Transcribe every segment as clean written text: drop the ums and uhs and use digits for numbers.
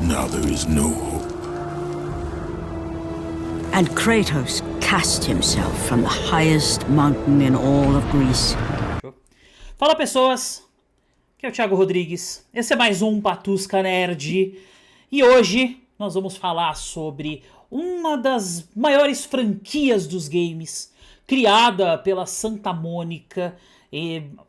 Now there is no hope. And Kratos cast himself from the highest mountain in all of Greece. Fala, pessoas, aqui é o Thiago Rodrigues, esse é mais um Patusca Nerd, e hoje nós vamos falar sobre uma das maiores franquias dos games, criada pela Santa Mônica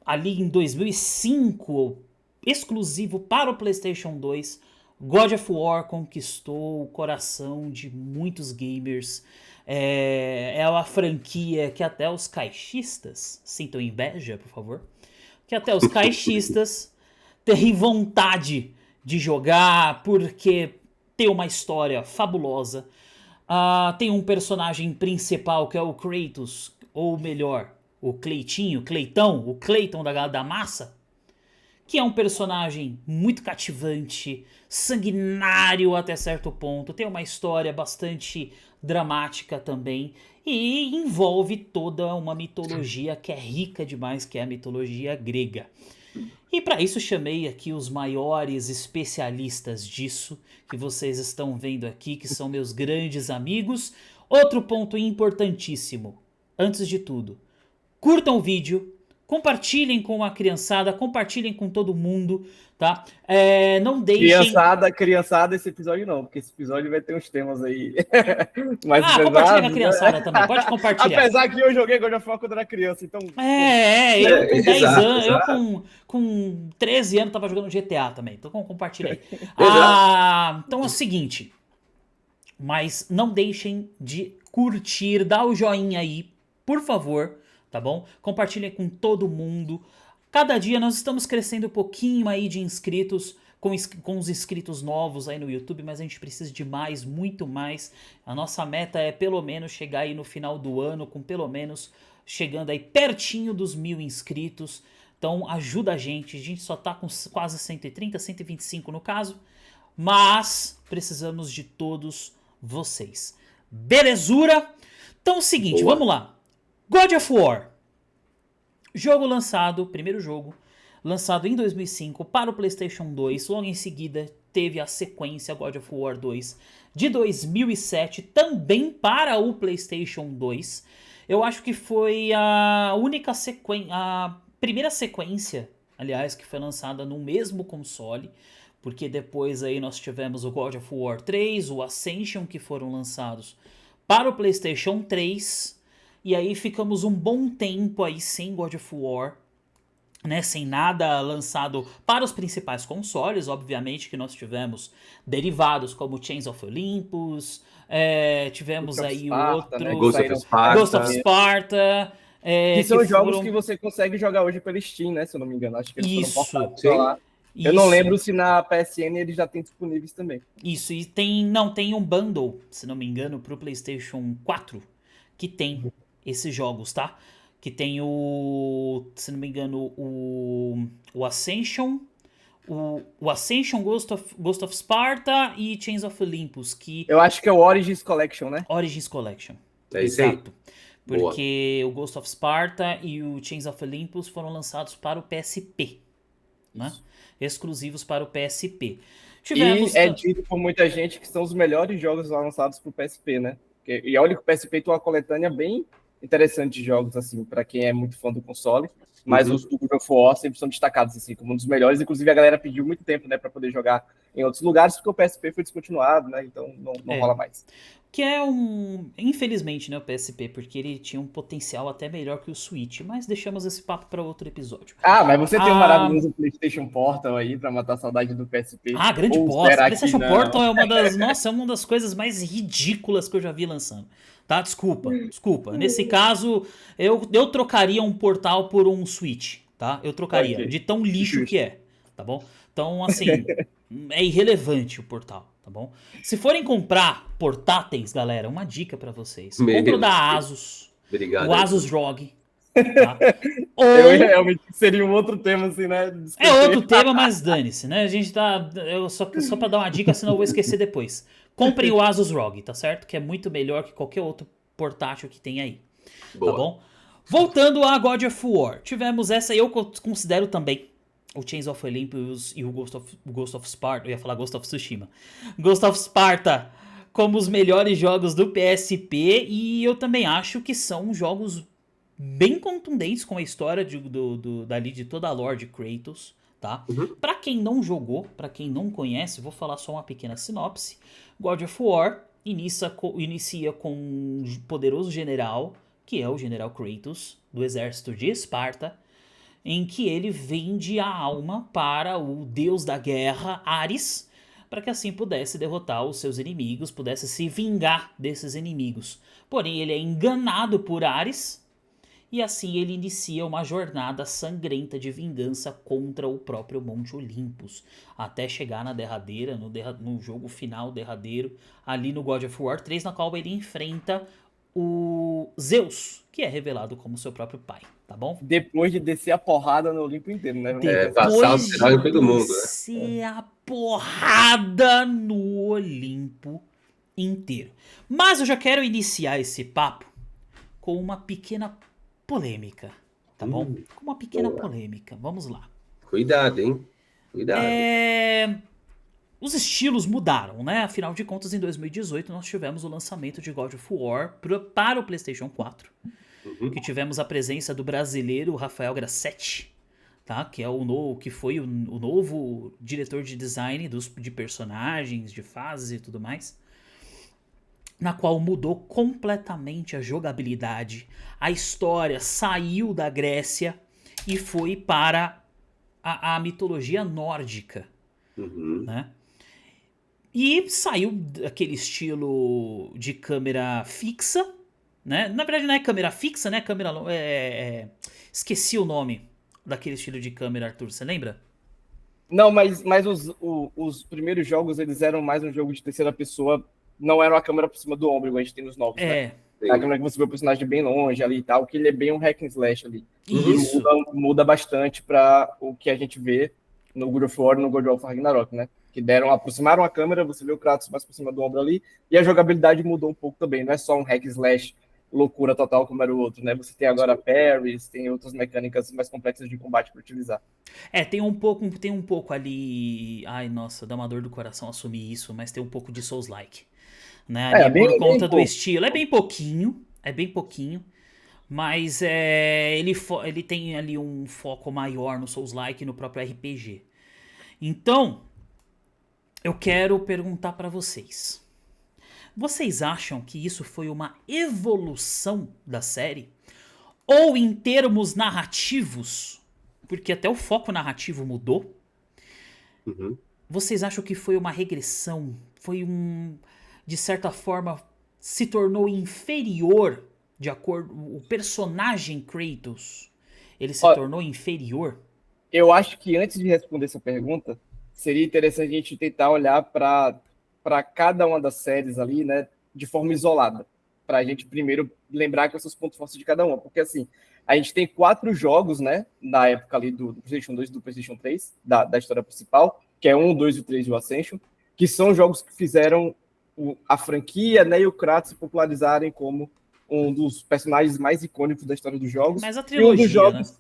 ali em 2005, exclusivo para o PlayStation 2. God of War conquistou o coração de muitos gamers. É uma franquia que até os caixistas sintam inveja, por favor. Que até os caixistas têm vontade de jogar, porque tem uma história fabulosa. Tem um personagem principal que é o Kratos, ou melhor, o Cleitão, o Clayton da massa, que é um personagem muito cativante, sanguinário até certo ponto, tem uma história bastante dramática também, e envolve toda uma mitologia que é rica demais, que é a mitologia grega. E para isso chamei aqui os maiores especialistas disso, que vocês estão vendo aqui, que são meus grandes amigos. Outro ponto importantíssimo, antes de tudo, curtam o vídeo, compartilhem com a criançada, compartilhem com todo mundo, tá? Não deixem... Criançada, esse episódio não, porque esse episódio vai ter uns temas aí mais pesados. Compartilha com a criançada também, pode compartilhar. Apesar que eu joguei God of War quando era criança, então... Eu com 10 anos, exato. eu com 13 anos tava jogando GTA também, então compartilha aí. Então é o seguinte, mas não deixem de curtir, dá o joinha aí, por favor, tá bom? Compartilhem com todo mundo. Cada dia nós estamos crescendo um pouquinho aí de inscritos, com os inscritos novos aí no YouTube, mas a gente precisa de mais, muito mais. A nossa meta é pelo menos chegar aí no final do ano, com pelo menos chegando aí pertinho dos 1000 inscritos. Então ajuda a gente só tá com quase 130, 125 no caso, mas precisamos de todos vocês. Belezura? Então é o seguinte, vamos lá. God of War, primeiro jogo, lançado em 2005 para o PlayStation 2, logo em seguida teve a sequência God of War 2 de 2007, também para o PlayStation 2. Eu acho que foi a primeira sequência, aliás, que foi lançada no mesmo console, porque depois aí nós tivemos o God of War 3, o Ascension, que foram lançados para o PlayStation 3. E aí ficamos um bom tempo aí sem God of War, né, sem nada lançado para os principais consoles. Obviamente que nós tivemos derivados como Chains of Olympus, tivemos aí outros, né, Ghost of Sparta. Que são jogos que você consegue jogar hoje pelo Steam, né, se eu não me engano. Acho que eles foram portados lá. Eu não lembro se na PSN eles já têm disponíveis também. Isso, e tem um bundle, se não me engano, para o PlayStation 4, que tem esses jogos, tá? Que tem se não me engano, o Ascension, o Ascension, Ghost of Sparta e Chains of Olympus, que... Eu acho que é o Origins Collection, né? Origins Collection, exato. Porque o Ghost of Sparta e o Chains of Olympus foram lançados para o PSP, né? Exclusivos para o PSP. É dito por muita gente que são os melhores jogos lançados para o PSP, né? E olha que o PSP tem uma coletânea bem interessante de jogos, assim, para quem é muito fã do console, mas os do God of War sempre são destacados, assim, como um dos melhores. Inclusive a galera pediu muito tempo, né, para poder jogar em outros lugares, porque o PSP foi descontinuado, né, então não rola mais. Que é infelizmente, né, o PSP, porque ele tinha um potencial até melhor que o Switch, mas deixamos esse papo para outro episódio. Mas você tem um maravilhoso PlayStation Portal aí para matar a saudade do PSP. Grande bosta. PlayStation Portal é uma das coisas mais ridículas que eu já vi lançando. Tá? Desculpa. Nesse caso, eu trocaria um Portal por um Switch, tá? Eu trocaria, de tão lixo que é, tá bom? Então, assim, é irrelevante o Portal, tá bom? Se forem comprar portáteis, galera, uma dica pra vocês. Compra o da Asus. Obrigado. O Asus ROG. Tá? Realmente seria um outro tema, assim, né? É outro tema, mas dane-se, né? A gente tá... Só pra dar uma dica, senão eu vou esquecer depois. Comprem o Asus ROG, tá certo? Que é muito melhor que qualquer outro portátil que tem aí. Boa. Tá bom? Voltando a God of War. Tivemos essa, eu considero também o Chains of Olympus e o Ghost of Sparta, eu ia falar Ghost of Tsushima, Ghost of Sparta como os melhores jogos do PSP, e eu também acho que são jogos bem contundentes com a história dali de toda a lore de Kratos, tá? Pra quem não jogou, pra quem não conhece, vou falar só uma pequena sinopse. God of War inicia com um poderoso general, que é o General Kratos, do exército de Esparta, em que ele vende a alma para o deus da guerra, Ares, para que assim pudesse derrotar os seus inimigos, pudesse se vingar desses inimigos. Porém, ele é enganado por Ares, e assim ele inicia uma jornada sangrenta de vingança contra o próprio Monte Olympus, até chegar na derradeira, no jogo final derradeiro, ali no God of War 3, na qual ele enfrenta o Zeus, que é revelado como seu próprio pai, tá bom? Depois de descer a porrada no Olimpo inteiro, né? Passar o sinal em todo mundo, né? Descer a porrada no Olimpo inteiro. Mas eu já quero iniciar esse papo com uma pequena polêmica, tá bom? Com uma pequena polêmica, vamos lá. Cuidado, hein? Cuidado. Os estilos mudaram, né? Afinal de contas, em 2018, nós tivemos o lançamento de God of War para o PlayStation 4. Que tivemos a presença do brasileiro Rafael Grassetti, tá? Que foi o novo diretor de design de personagens, de fases e tudo mais. Na qual mudou completamente a jogabilidade. A história saiu da Grécia e foi para a mitologia nórdica, né? E saiu aquele estilo de câmera fixa, né? Na verdade não é câmera fixa, né? Esqueci o nome daquele estilo de câmera, Arthur, você lembra? Não, mas os primeiros jogos, eles eram mais um jogo de terceira pessoa, não era uma câmera por cima do ombro, igual a gente tem nos novos, né? A câmera que você vê o personagem bem longe ali e tal, que ele é bem um hack and slash ali. Isso. E muda bastante para o que a gente vê no God of War e no God of Ragnarok, né? Que aproximaram a câmera, você vê o Kratos mais por cima do ombro ali, e a jogabilidade mudou um pouco também, não é só um hack and slash loucura total como era o outro, né? Você tem agora parries, tem outras mecânicas mais complexas de combate para utilizar. Tem um pouco ali, ai nossa, dá uma dor do coração assumir isso, mas tem um pouco de Souls-like, né? Por conta do estilo, é bem pouquinho, mas ele tem ali um foco maior no Souls-like e no próprio RPG. Então, eu quero perguntar para vocês. Vocês acham que isso foi uma evolução da série? Ou em termos narrativos, porque até o foco narrativo mudou? Vocês acham que foi uma regressão? De certa forma, se tornou inferior de acordo... O personagem Kratos, ele se tornou inferior? Eu acho que antes de responder essa pergunta, seria interessante a gente tentar olhar para cada uma das séries ali, né, de forma isolada, para a gente primeiro lembrar quais são os pontos fortes de cada uma, porque assim, a gente tem 4 jogos, né, na época ali do PlayStation 2 e do PlayStation 3, da história principal, que é 1, 2, 3 e o Ascension, que são jogos que fizeram a franquia, né, e o Kratos se popularizarem como um dos personagens mais icônicos da história dos jogos. Mas a trilogia, jogos, né?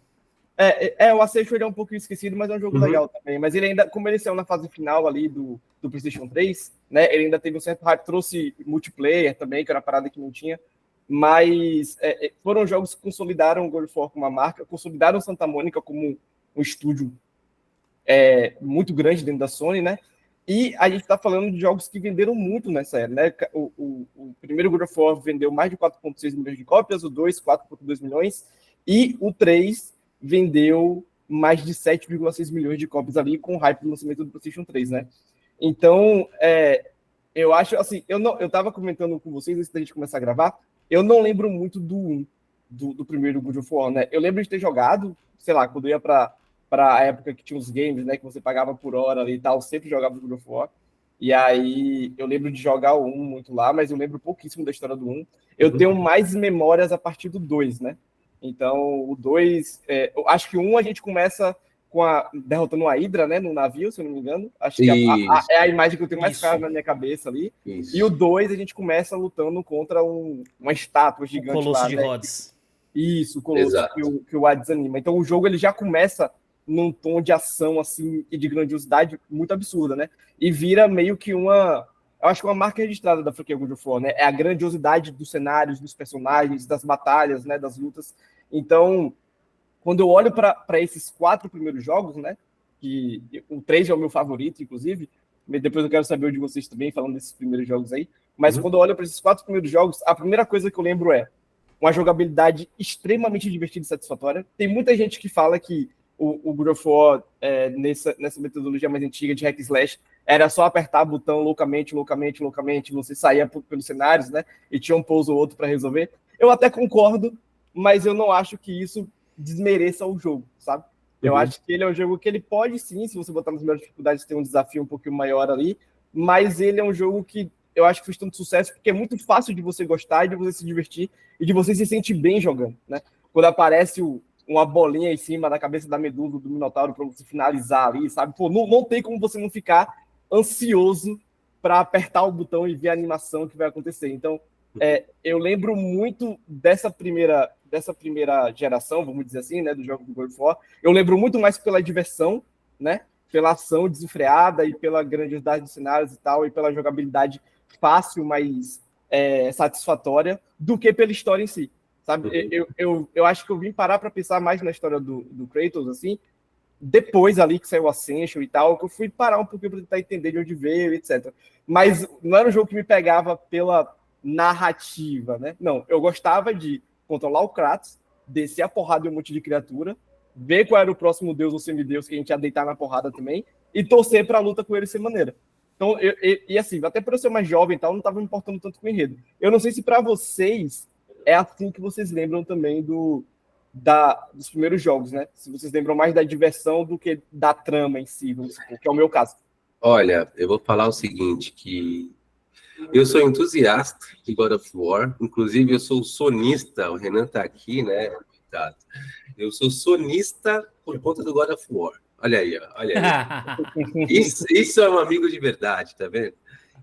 O Ascension ele é um pouquinho esquecido, mas é um jogo legal também. Mas ele ainda, como ele saiu na fase final ali do PlayStation 3, né, ele ainda teve um certo hype, trouxe multiplayer também, que era uma parada que não tinha. Mas foram jogos que consolidaram o God of War como uma marca, consolidaram Santa Mônica como um estúdio muito grande dentro da Sony, né? E a gente está falando de jogos que venderam muito nessa era, né? O primeiro God of War vendeu mais de 4,6 milhões de cópias, o 2, 4,2 milhões, e o 3 vendeu mais de 7,6 milhões de cópias ali com o hype do lançamento do PlayStation 3, né? Então, eu acho, assim, eu tava comentando com vocês antes da gente começar a gravar, eu não lembro muito do primeiro God of War, né? Eu lembro de ter jogado, sei lá, quando eu ia para a época que tinha os games, né, que você pagava por hora ali e tal, sempre jogava God of War. E aí eu lembro de jogar o 1 muito lá, mas eu lembro pouquíssimo da história do 1. Eu tenho mais memórias a partir do 2, né? Então, o 2... eu acho que o 1 a gente começa derrotando a Hydra, né, no navio, se eu não me engano. Acho que é a imagem que eu tenho mais clara na minha cabeça ali. Isso. E o 2 a gente começa lutando contra uma estátua gigante lá. O Colosso de Rhodes. Isso, o Colosso, que o Hades anima. Então, o jogo ele já começa num tom de ação, assim, e de grandiosidade muito absurda, né? E vira meio que eu acho que uma marca registrada da franquia God of War, né? É a grandiosidade dos cenários, dos personagens, das batalhas, né? Das lutas. Então, quando eu olho para esses 4 primeiros jogos, né? Que o 3 é o meu favorito, inclusive. Depois eu quero saber o de vocês também, falando desses primeiros jogos aí. Mas quando eu olho para esses 4 primeiros jogos, a primeira coisa que eu lembro é uma jogabilidade extremamente divertida e satisfatória. Tem muita gente que fala que o God of War, nessa metodologia mais antiga de hack slash, era só apertar botão loucamente, você saía pelos cenários, né? E tinha um pouso ou outro para resolver. Eu até concordo, mas eu não acho que isso desmereça o jogo, sabe? Eu acho que ele é um jogo que ele pode sim, se você botar nas melhores dificuldades, ter um desafio um pouquinho maior ali, mas ele é um jogo que eu acho que fez tanto sucesso porque é muito fácil de você gostar, de você se divertir e de você se sentir bem jogando, né? Quando aparece uma bolinha em cima da cabeça da Medusa, do Minotauro, para você finalizar ali, sabe? Pô, não tem como você não ficar ansioso para apertar o botão e ver a animação que vai acontecer. Então, eu lembro muito dessa primeira geração, vamos dizer assim, né, do jogo do God of War. Eu lembro muito mais pela diversão, né, pela ação desenfreada e pela grandiosidade dos cenários e tal, e pela jogabilidade fácil, mas satisfatória, do que pela história em si, sabe? Eu acho que eu vim parar para pensar mais na história do Kratos, assim, depois ali que saiu o Ascension e tal, que eu fui parar um pouquinho para tentar entender de onde veio, etc. Mas não era um jogo que me pegava pela narrativa, né? Não, eu gostava de controlar o Kratos, descer a porrada de um monte de criatura, ver qual era o próximo deus ou semideus que a gente ia deitar na porrada também, e torcer pra luta com ele dessa maneira. Então, e assim, até por eu ser mais jovem e tal, não tava me importando tanto com o enredo. Eu não sei se pra vocês é assim que vocês lembram também dos primeiros jogos, né? Se vocês lembram mais da diversão do que da trama em si, vamos supor, que é o meu caso. Olha, eu vou falar o seguinte, que eu sou entusiasta de God of War, inclusive eu sou sonista, o Renan tá aqui, né? Eu sou sonista por conta do God of War. Olha aí, ó, olha aí. Isso é um amigo de verdade, tá vendo?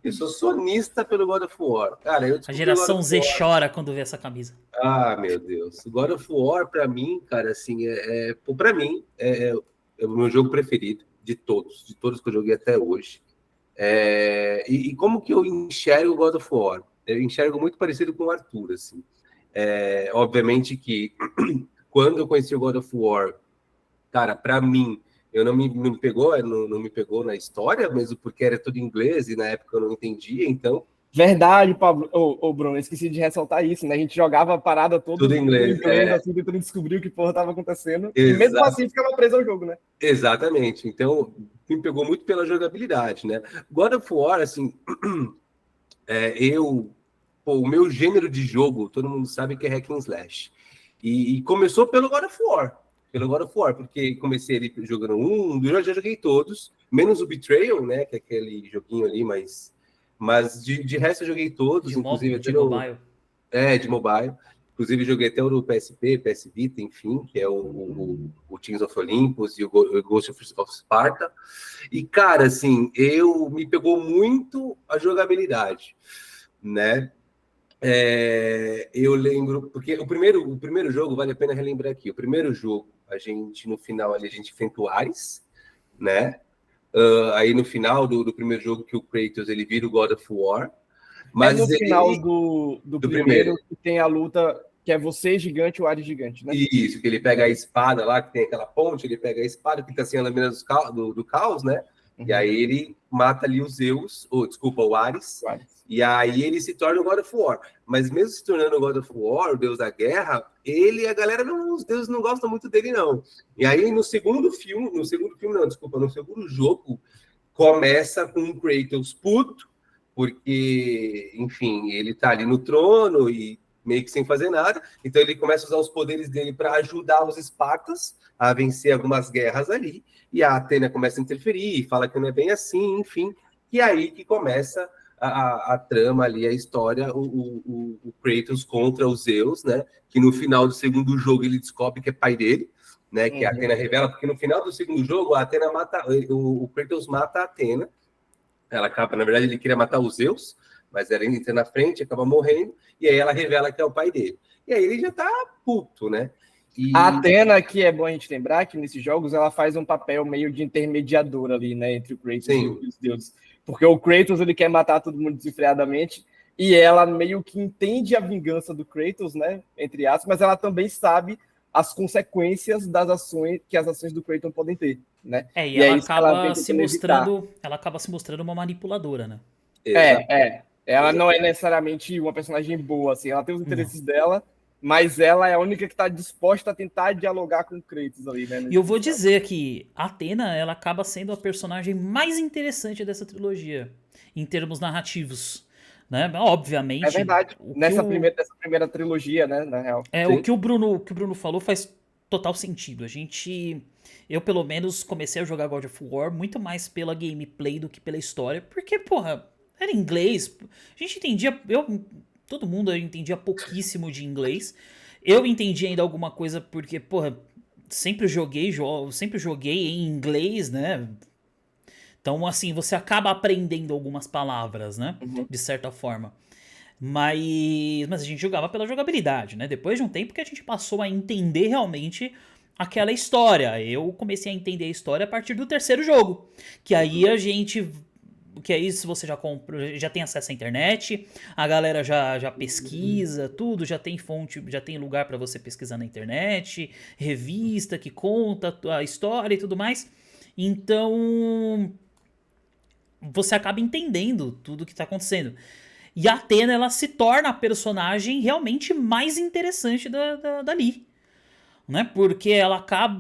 Eu sou sonista pelo God of War. Cara, a geração Z chora quando vê essa camisa. Ah, meu Deus. O God of War, pra mim, cara, assim, pra mim, é o meu jogo preferido de todos que eu joguei até hoje. E como que eu enxergo o God of War? Eu enxergo muito parecido com o Arthur, assim. Obviamente que quando eu conheci o God of War, cara, para mim, não me pegou na história, mesmo porque era tudo em inglês e na época eu não entendia, então... Verdade, Pablo. Bruno, eu esqueci de ressaltar isso, né? A gente jogava a parada toda tudo em inglês, assim, tentando descobrir o que porra tava acontecendo. Exato. E mesmo assim ficava preso ao jogo, né? Exatamente. Então, me pegou muito pela jogabilidade, né? God of War, assim, o meu gênero de jogo, todo mundo sabe que é hack and slash. E começou pelo God of War, porque comecei ali jogando eu já joguei todos, menos o Betrayal, né? Que é aquele joguinho ali, mas de resto eu joguei todos, inclusive de mobile. De mobile. Inclusive joguei até o do PSP, PS Vita, enfim, que é o Teams of Olympus e o Ghost of Sparta. E, cara, assim, me pegou muito a jogabilidade, né? Eu lembro, porque o primeiro jogo, vale a pena relembrar aqui, o primeiro jogo, no final ali, a gente enfrenta o Ares, né? Aí no final do primeiro jogo que o Kratos ele vira o God of War. Mas no final do primeiro que tem a luta que é você gigante e o Ares gigante, né? Isso, que ele pega a espada lá, que tem aquela ponte, ele pega a espada, fica assim a lâmina do caos, né? Uhum. E aí ele mata ali os Zeus, o Ares. E aí ele se torna o God of War. Mas mesmo se tornando o God of War, o deus da guerra, a galera os deuses não gostam muito dele, não. E aí no segundo jogo, começa com um Kratos puto, porque, enfim, ele tá ali no trono e meio que sem fazer nada, então ele começa a usar os poderes dele para ajudar os Espartas a vencer algumas guerras ali, e a Atena começa a interferir, fala que não é bem assim, enfim, e aí que começa a trama ali, a história, o Kratos contra os Zeus, né, que no final do segundo jogo ele descobre que é pai dele, né, que a Atena revela, porque no final do segundo jogo a Atena o Kratos mata a Atena, ela acaba, na verdade ele queria matar os Zeus, mas ela entra na frente, acaba morrendo, e aí ela revela que é o pai dele. E aí ele já tá puto, né? A Athena, que é bom a gente lembrar que nesses jogos ela faz um papel meio de intermediadora ali, né, entre o Kratos e os deuses. Porque o Kratos, ele quer matar todo mundo desenfreadamente, e ela meio que entende a vingança do Kratos, né, entre aspas, mas ela também sabe as consequências das ações que as ações do Kratos podem ter, né? E ela acaba se mostrando, ela acaba se mostrando uma manipuladora, né? Ela não é necessariamente uma personagem boa, assim, ela tem os interesses dela, mas ela é a única que está disposta a tentar dialogar com o Kratos ali, né? E eu vou dizer que a Athena, ela acaba sendo a personagem mais interessante dessa trilogia, em termos narrativos, né? Obviamente. É verdade. Nessa primeira trilogia, né, na real. O que o Bruno falou faz total sentido. Eu pelo menos comecei a jogar God of War muito mais pela gameplay do que pela história, porque, porra, era inglês. A gente entendia, todo mundo entendia pouquíssimo de inglês. Eu entendi ainda alguma coisa porque, porra, sempre joguei em inglês, né? Então, assim, você acaba aprendendo algumas palavras, né? De certa forma. Mas a gente jogava pela jogabilidade, né? Depois de um tempo que a gente passou a entender realmente aquela história. Eu comecei a entender a história a partir do terceiro jogo. Que aí se você já tem acesso à internet, a galera já pesquisa tudo, já tem fonte, já tem lugar para você pesquisar na internet, revista que conta a história e tudo mais. Então, você acaba entendendo tudo que tá acontecendo. E a Athena, ela se torna a personagem realmente mais interessante dali. Né? Porque ela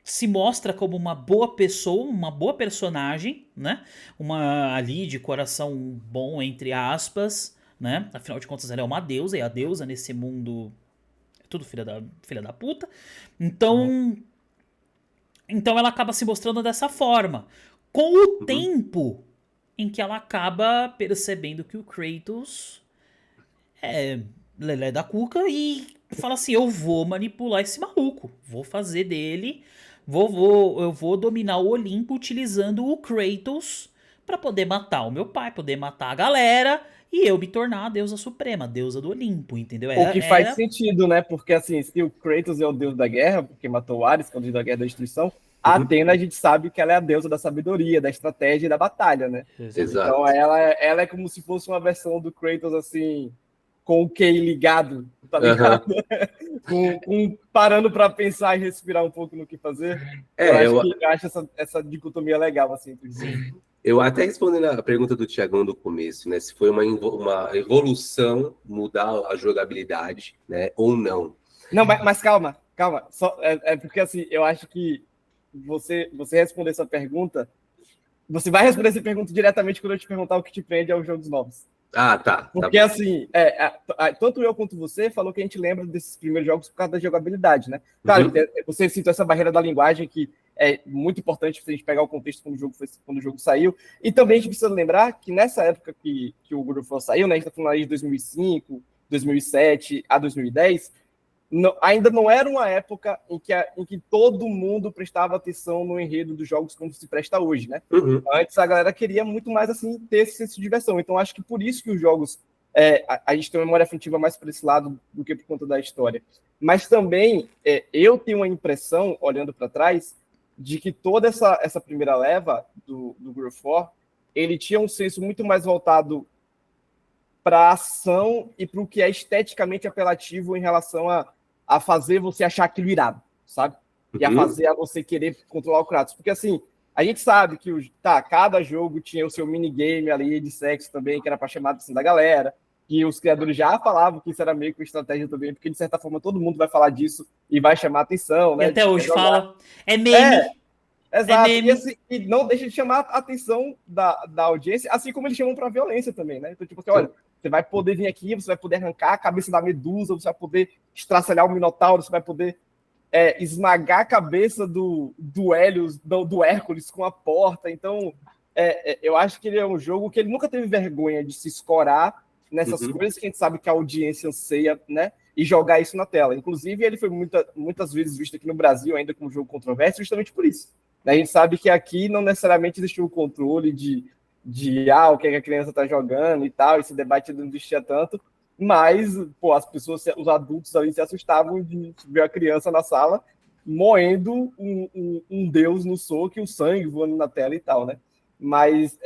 se mostra como uma boa pessoa, uma boa personagem, né? Uma ali de coração bom, entre aspas, né? Afinal de contas, ela é uma deusa, e a deusa nesse mundo é tudo filha da puta. Então ela acaba se mostrando dessa forma. Com o tempo em que ela acaba percebendo que o Kratos é lelé da cuca e fala assim, eu vou manipular esse maluco, vou fazer dele, eu vou dominar o Olimpo utilizando o Kratos pra poder matar o meu pai, poder matar a galera e eu me tornar a deusa suprema, a deusa do Olimpo, entendeu? O que faz sentido, né? Porque assim, se o Kratos é o deus da guerra, porque matou o Ares, que é o deus da guerra da destruição, a Athena, a gente sabe que ela é a deusa da sabedoria, da estratégia e da batalha, né? Exato. Então ela é como se fosse uma versão do Kratos, assim, com o QI ligado, tá ligado? Parando para pensar e respirar um pouco no que fazer. Eu acho essa dicotomia legal, assim. Eu até respondendo a pergunta do Thiagão do começo, né? Se foi uma evolução mudar a jogabilidade, né? Ou não. Não, mas calma. Só, porque, assim, eu acho que você responder essa pergunta, você vai responder essa pergunta diretamente quando eu te perguntar o que te prende aos jogos novos. Ah, tá. Porque, assim, tanto eu quanto você falou que a gente lembra desses primeiros jogos por causa da jogabilidade, né? Claro, você citou essa barreira da linguagem que é muito importante para a gente pegar o contexto quando o jogo saiu. E também a gente precisa lembrar que nessa época que o God of War saiu, né? A gente está falando aí de 2005, 2007 a 2010, ainda não era uma época em que todo mundo prestava atenção no enredo dos jogos como se presta hoje, né? Antes a galera queria muito mais, assim, ter esse senso de diversão. Então acho que por isso que os jogos, a gente tem uma memória afetiva mais para esse lado do que por conta da história. Mas também eu tenho uma impressão, olhando para trás, de que toda essa primeira leva do God of War, ele tinha um senso muito mais voltado para a ação e para o que é esteticamente apelativo em relação a fazer você achar aquilo irado, sabe? E a fazer você querer controlar o Kratos. Porque, assim, a gente sabe que cada jogo tinha o seu minigame ali de sexo também, que era para chamar a atenção da galera, que os criadores já falavam que isso era meio que uma estratégia também, porque, de certa forma, todo mundo vai falar disso e vai chamar a atenção, né? E até hoje fala. É meme. Exato. E, assim, e não deixa de chamar a atenção da audiência, assim como eles chamam para violência também, né? Então, tipo assim, olha, você vai poder vir aqui, você vai poder arrancar a cabeça da Medusa, você vai poder estraçalhar o Minotauro, você vai poder esmagar a cabeça do Hélios, do Hércules com a porta. Então, eu acho que ele é um jogo que ele nunca teve vergonha de se escorar nessas coisas que a gente sabe que a audiência anseia, né? E jogar isso na tela. Inclusive, ele foi muitas vezes visto aqui no Brasil ainda como um jogo controverso, justamente por isso. A gente sabe que aqui não necessariamente existiu o controle de o que a criança está jogando e tal, esse debate não existia tanto, mas, pô, as pessoas, os adultos ali se assustavam de ver a criança na sala moendo um deus no soco e o sangue voando na tela e tal, né? Mas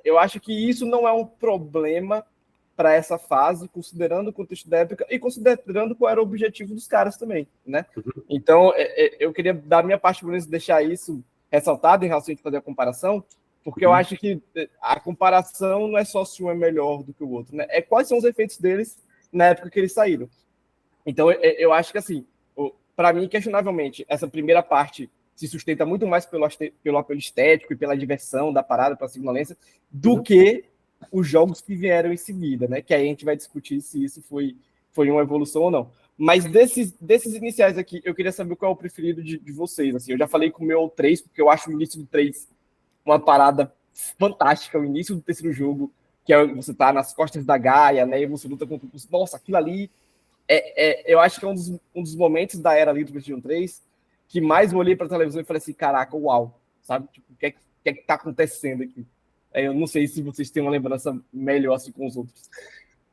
eu acho que isso não é um problema para essa fase, considerando o contexto da época e considerando qual era o objetivo dos caras também, né? Então, eu queria, da minha parte, por isso, deixar isso ressaltado em relação a fazer a comparação, porque eu acho que a comparação não é só se um é melhor do que o outro, né? É quais são os efeitos deles na época que eles saíram. Então, eu acho que, assim, para mim, questionavelmente, essa primeira parte se sustenta muito mais pelo apelo estético e pela diversão da parada, pela sanguinolência, do que os jogos que vieram em seguida, né? Que aí a gente vai discutir se isso foi uma evolução ou não. Mas desses iniciais aqui, eu queria saber qual é o preferido de vocês. Assim, eu já falei com o meu 3, porque eu acho o início do 3 uma parada fantástica, o início do terceiro jogo, que é você tá nas costas da Gaia, né? E você luta contra... Nossa, aquilo ali... eu acho que é um dos momentos da era ali do PlayStation 3 que mais eu olhei para a televisão e falei assim, caraca, uau, sabe? Tipo, o que é que tá acontecendo aqui? Eu não sei se vocês têm uma lembrança melhor assim com os outros.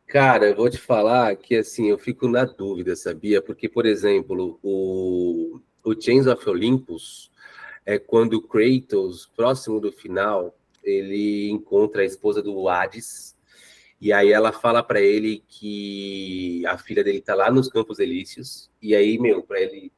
Cara, eu vou te falar que, assim, eu fico na dúvida, sabia? Porque, por exemplo, o Chains of Olympus é quando o Kratos, próximo do final, ele encontra a esposa do Hades, e aí ela fala para ele que a filha dele tá lá nos Campos Elíseos, e aí, para ele,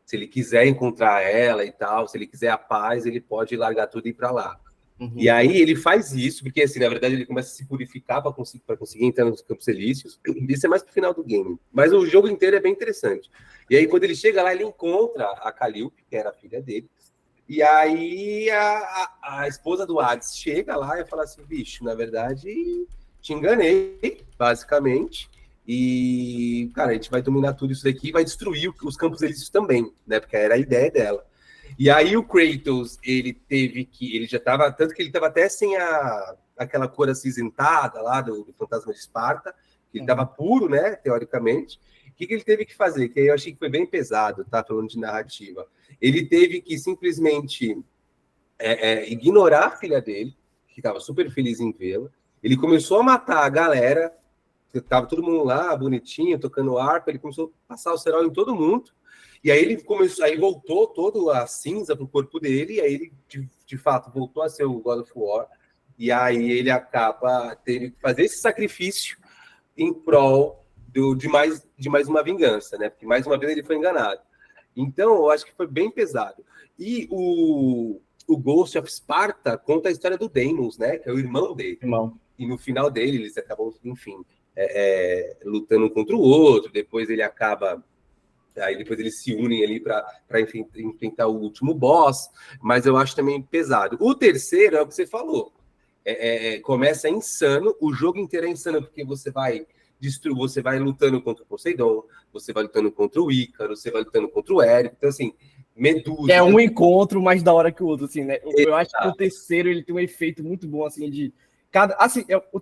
se ele quiser encontrar ela e tal, se ele quiser a paz, ele pode largar tudo e ir para lá. Uhum. E aí ele faz isso, porque assim, na verdade ele começa a se purificar para conseguir entrar nos Campos Elíseos. Isso é mais pro final do game. Mas o jogo inteiro é bem interessante. E aí quando ele chega lá, ele encontra a Calliope, que era a filha dele. E aí a esposa do Hades chega lá e fala assim, bicho, na verdade te enganei, basicamente. E, cara, a gente vai dominar tudo isso daqui e vai destruir os Campos Elíseos também, né? Porque era a ideia dela. E aí o Kratos, ele já estava, tanto que ele estava até sem aquela cor acinzentada lá do Fantasma de Esparta, que ele estava puro, né, teoricamente. O que ele teve que fazer? Que aí eu achei que foi bem pesado, tá, falando de narrativa. Ele teve que simplesmente ignorar a filha dele, que estava super feliz em vê-la. Ele começou a matar a galera, tava todo mundo lá, bonitinho, tocando harpa, ele começou a passar o cerol em todo mundo. E aí aí voltou toda a cinza pro corpo dele, e aí ele, de fato, voltou a ser o God of War, e aí ele teve que fazer esse sacrifício em prol de mais uma vingança, né? Porque mais uma vez ele foi enganado. Então, eu acho que foi bem pesado. E o Ghost of Sparta conta a história do Deimos, né? Que é o irmão dele. E no final dele, eles acabam, enfim, lutando um contra o outro, depois ele acaba... Aí depois eles se unem ali para enfrentar o último boss, mas eu acho também pesado. O terceiro é o que você falou. Começa insano, o jogo inteiro é insano, porque você vai lutando contra o Poseidon, você vai lutando contra o Ícaro, você vai lutando contra o Érico, então assim, Medusa... É um encontro mais da hora que o outro, assim, né? Eu acho que o terceiro ele tem um efeito muito bom, assim, de...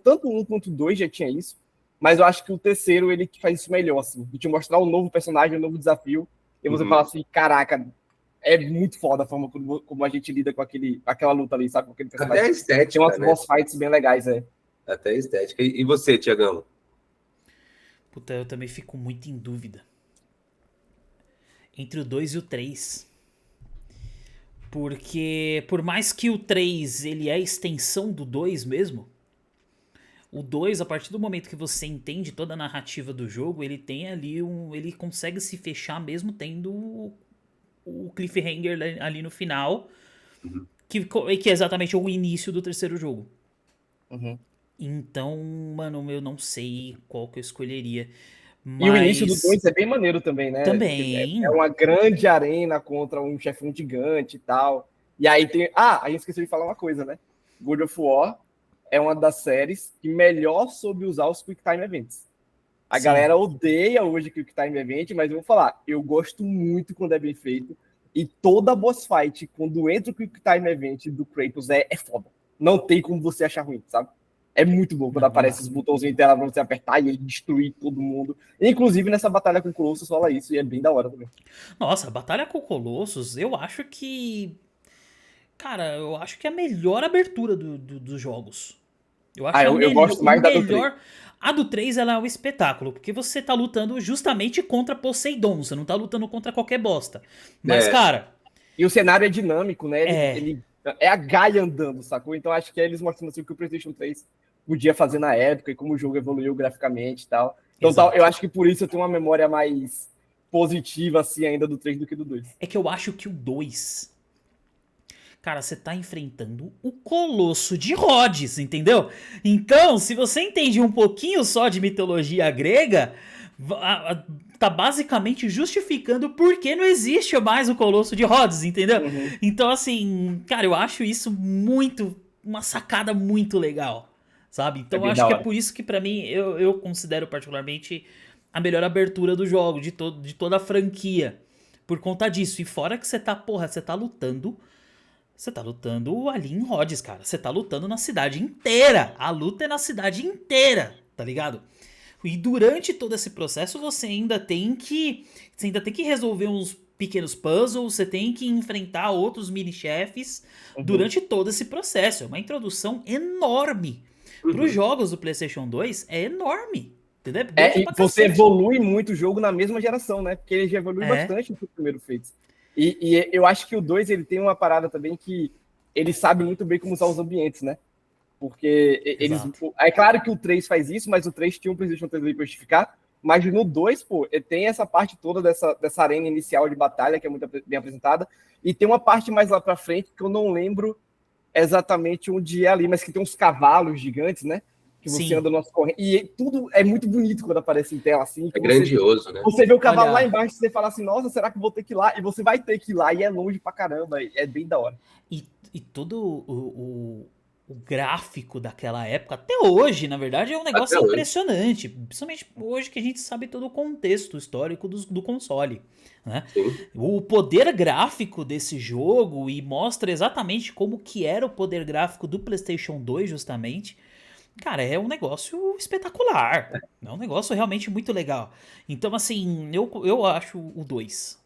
tanto um quanto o 2 já tinha isso, mas eu acho que o terceiro, ele faz isso melhor, assim, de te mostrar um novo personagem, um novo desafio, e você fala assim, caraca, é muito foda a forma como a gente lida com aquela luta ali, sabe? Com aquele personagem. Até a estética, tem umas boss fights bem legais, Até a estética. E você, Tiagão? Puta, eu também fico muito em dúvida. Entre o 2 e o 3. Porque, por mais que o 3, ele é a extensão do 2 mesmo... O 2, a partir do momento que você entende toda a narrativa do jogo, ele tem ali ele consegue se fechar mesmo tendo o cliffhanger ali no final, que é exatamente o início do terceiro jogo. Então, mano, eu não sei qual que eu escolheria. Mas... E o início do 2 é bem maneiro também, né? Também. É uma grande arena contra um chefão gigante e tal. E aí tem... a gente esqueceu de falar uma coisa, né? God of War é uma das séries que melhor soube usar os Quick Time Events. A galera odeia hoje Quick Time Event, mas eu vou falar, eu gosto muito quando é bem feito, e toda boss fight, quando entra o Quick Time Event do Kratos, é foda. Não tem como você achar ruim, sabe? É muito bom quando aparece os botãozinhos em tela pra você apertar e ele destruir todo mundo. Inclusive, nessa batalha com o Colossus rola isso, e é bem da hora também. Nossa, a batalha com o Colossus, eu acho que... Cara, eu acho que é a melhor abertura dos jogos. Eu acho eu gosto mais da do 3. A do 3 ela é um espetáculo, porque você tá lutando justamente contra Poseidon, você não tá lutando contra qualquer bosta. Mas, cara... E o cenário é dinâmico, né? Ele é a Gaia andando, sacou? Então acho que é eles mostrando assim o que o PlayStation 3 podia fazer na época e como o jogo evoluiu graficamente e tal. Então eu acho que por isso eu tenho uma memória mais positiva assim ainda do 3 do que do 2. É que eu acho que o 2... Cara, você tá enfrentando o Colosso de Rhodes, entendeu? Então, se você entende um pouquinho só de mitologia grega, tá basicamente justificando por que não existe mais o Colosso de Rhodes, entendeu? Uhum. Então, assim, cara, eu acho isso uma sacada muito legal, sabe? Então, eu acho que é por isso que pra mim, eu considero particularmente a melhor abertura do jogo, de toda a franquia. Por conta disso. E fora que você tá lutando... Você tá lutando ali em Rhodes, cara. Você tá lutando na cidade inteira. A luta é na cidade inteira, tá ligado? E durante todo esse processo você ainda tem que resolver uns pequenos puzzles, você tem que enfrentar outros mini-chefes durante todo esse processo. É uma introdução enorme. Para os jogos do PlayStation 2, é enorme. Entendeu? E você evolui muito o jogo na mesma geração, né? Porque ele já evolui bastante do primeiro feito. E eu acho que o 2 ele tem uma parada também que ele sabe muito bem como usar os ambientes, né? Porque eles. É claro que o 3 faz isso, mas o 3 tinha um PlayStation 3 ali pra justificar. Mas no 2, pô, tem essa parte toda dessa arena inicial de batalha, que é muito bem apresentada. E tem uma parte mais lá pra frente que eu não lembro exatamente onde é ali, mas que tem uns cavalos gigantes, né? Que você anda no nosso corrente. E tudo é muito bonito quando aparece em tela, assim. É grandioso, né? Você vê o cavalo lá embaixo e você fala assim, nossa, será que eu vou ter que ir lá? E você vai ter que ir lá, e é longe pra caramba, é bem da hora. E todo o gráfico daquela época, até hoje, na verdade, é um negócio impressionante. Principalmente hoje que a gente sabe todo o contexto histórico do console. Né? O poder gráfico desse jogo, e mostra exatamente como que era o poder gráfico do PlayStation 2, justamente. Cara, é um negócio espetacular. É um negócio realmente muito legal. Então, assim, eu acho o 2.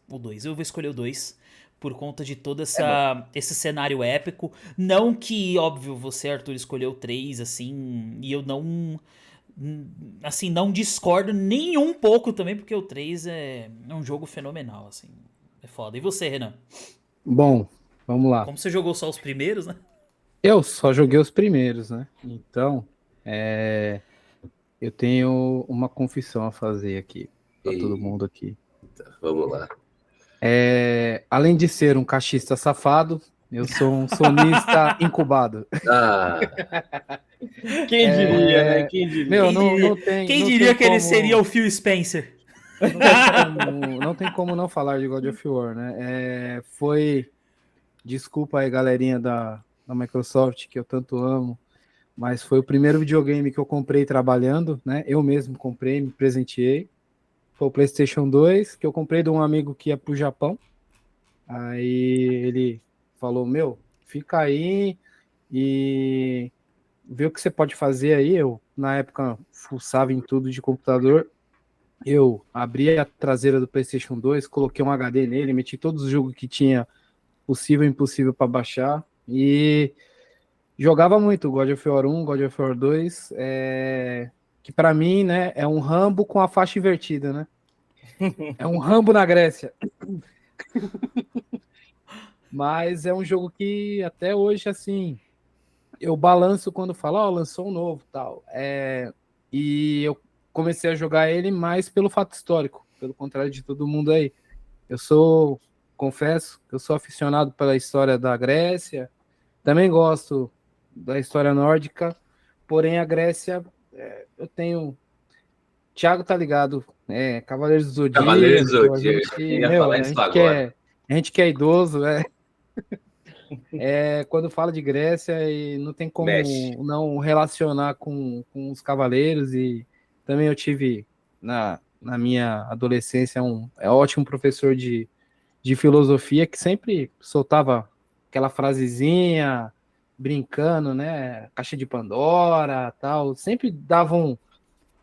Eu vou escolher o 2 por conta de todo esse cenário épico. Não que, óbvio, você, Arthur, escolheu o 3, assim, e eu não... Assim, não discordo nem um pouco também, porque o 3 é um jogo fenomenal, assim. É foda. E você, Renan? Bom, vamos lá. Como você jogou só os primeiros, né? Eu só joguei os primeiros, né? Então... eu tenho uma confissão a fazer aqui para todo mundo aqui. Vamos lá. Além de ser um cachista safado, eu sou um sonista incubado. Quem diria, né? Quem diria? Meu, não tem. Quem diria que ele seria o Phil Spencer? Não tem como não falar de God of War, né? Desculpa aí, galerinha da Microsoft, que eu tanto amo. Mas foi o primeiro videogame que eu comprei trabalhando, né? Eu mesmo comprei, me presenteei. Foi o PlayStation 2, que eu comprei de um amigo que ia pro Japão. Aí ele falou, fica aí e vê o que você pode fazer aí. Eu, na época, fuçava em tudo de computador. Eu abri a traseira do PlayStation 2, coloquei um HD nele, meti todos os jogos que tinha possível e impossível para baixar. E... jogava muito God of War 1, God of War 2, que pra mim, né, é um Rambo com a faixa invertida, né? É um Rambo na Grécia. Mas é um jogo que até hoje, assim, eu balanço quando falo, lançou um novo, tal. E eu comecei a jogar ele mais pelo fato histórico, pelo contrário de todo mundo aí. Confesso que eu sou aficionado pela história da Grécia, também gosto da história nórdica, porém a Grécia, eu tenho... Thiago tá ligado, Cavaleiros do Zodíaco. Cavaleiros do Zodíaco. A gente que é idoso, quando fala de Grécia, e não tem como não relacionar com os Cavaleiros, e também eu tive, na minha adolescência, um ótimo professor de filosofia, que sempre soltava aquela frasezinha, brincando, né? Caixa de Pandora, tal. Sempre davam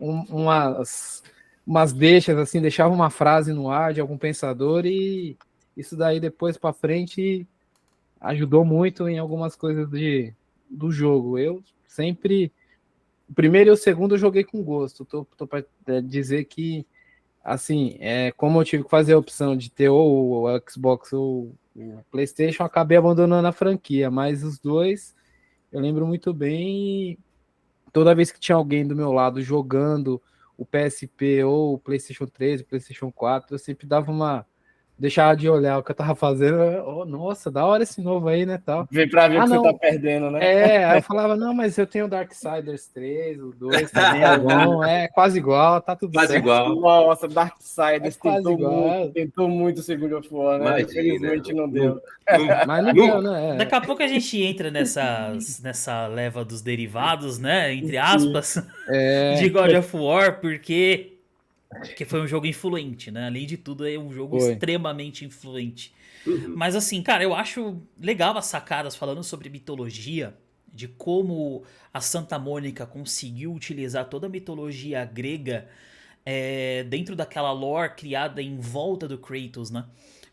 umas deixas, assim, deixava uma frase no ar de algum pensador, e isso daí depois para frente ajudou muito em algumas coisas do jogo. Eu sempre o primeiro e o segundo eu joguei com gosto. Tô para dizer que, assim, como eu tive que fazer a opção de ter ou o Xbox ou o PlayStation, eu acabei abandonando a franquia, mas os dois eu lembro muito bem. Toda vez que tinha alguém do meu lado jogando o PSP ou o PlayStation 3, o PlayStation 4, eu sempre dava uma... deixava de olhar o que eu tava fazendo. Oh, nossa, da hora esse novo aí, né, tal. Vem pra ver o que você tá perdendo, né? Aí eu falava, não, mas eu tenho o Darksiders 3, o 2 também é bom, quase igual, tá tudo quase certo. igual. Nossa, Darksiders tentou muito o Second of War, né? Infelizmente não deu. Mas não deu, né? Daqui a pouco a gente entra nessa leva dos derivados, né? Entre aspas, de God of War, porque foi um jogo influente, né? Além de tudo, é um jogo extremamente influente. Mas assim, cara, eu acho legal as sacadas falando sobre mitologia, de como a Santa Mônica conseguiu utilizar toda a mitologia grega dentro daquela lore criada em volta do Kratos, né?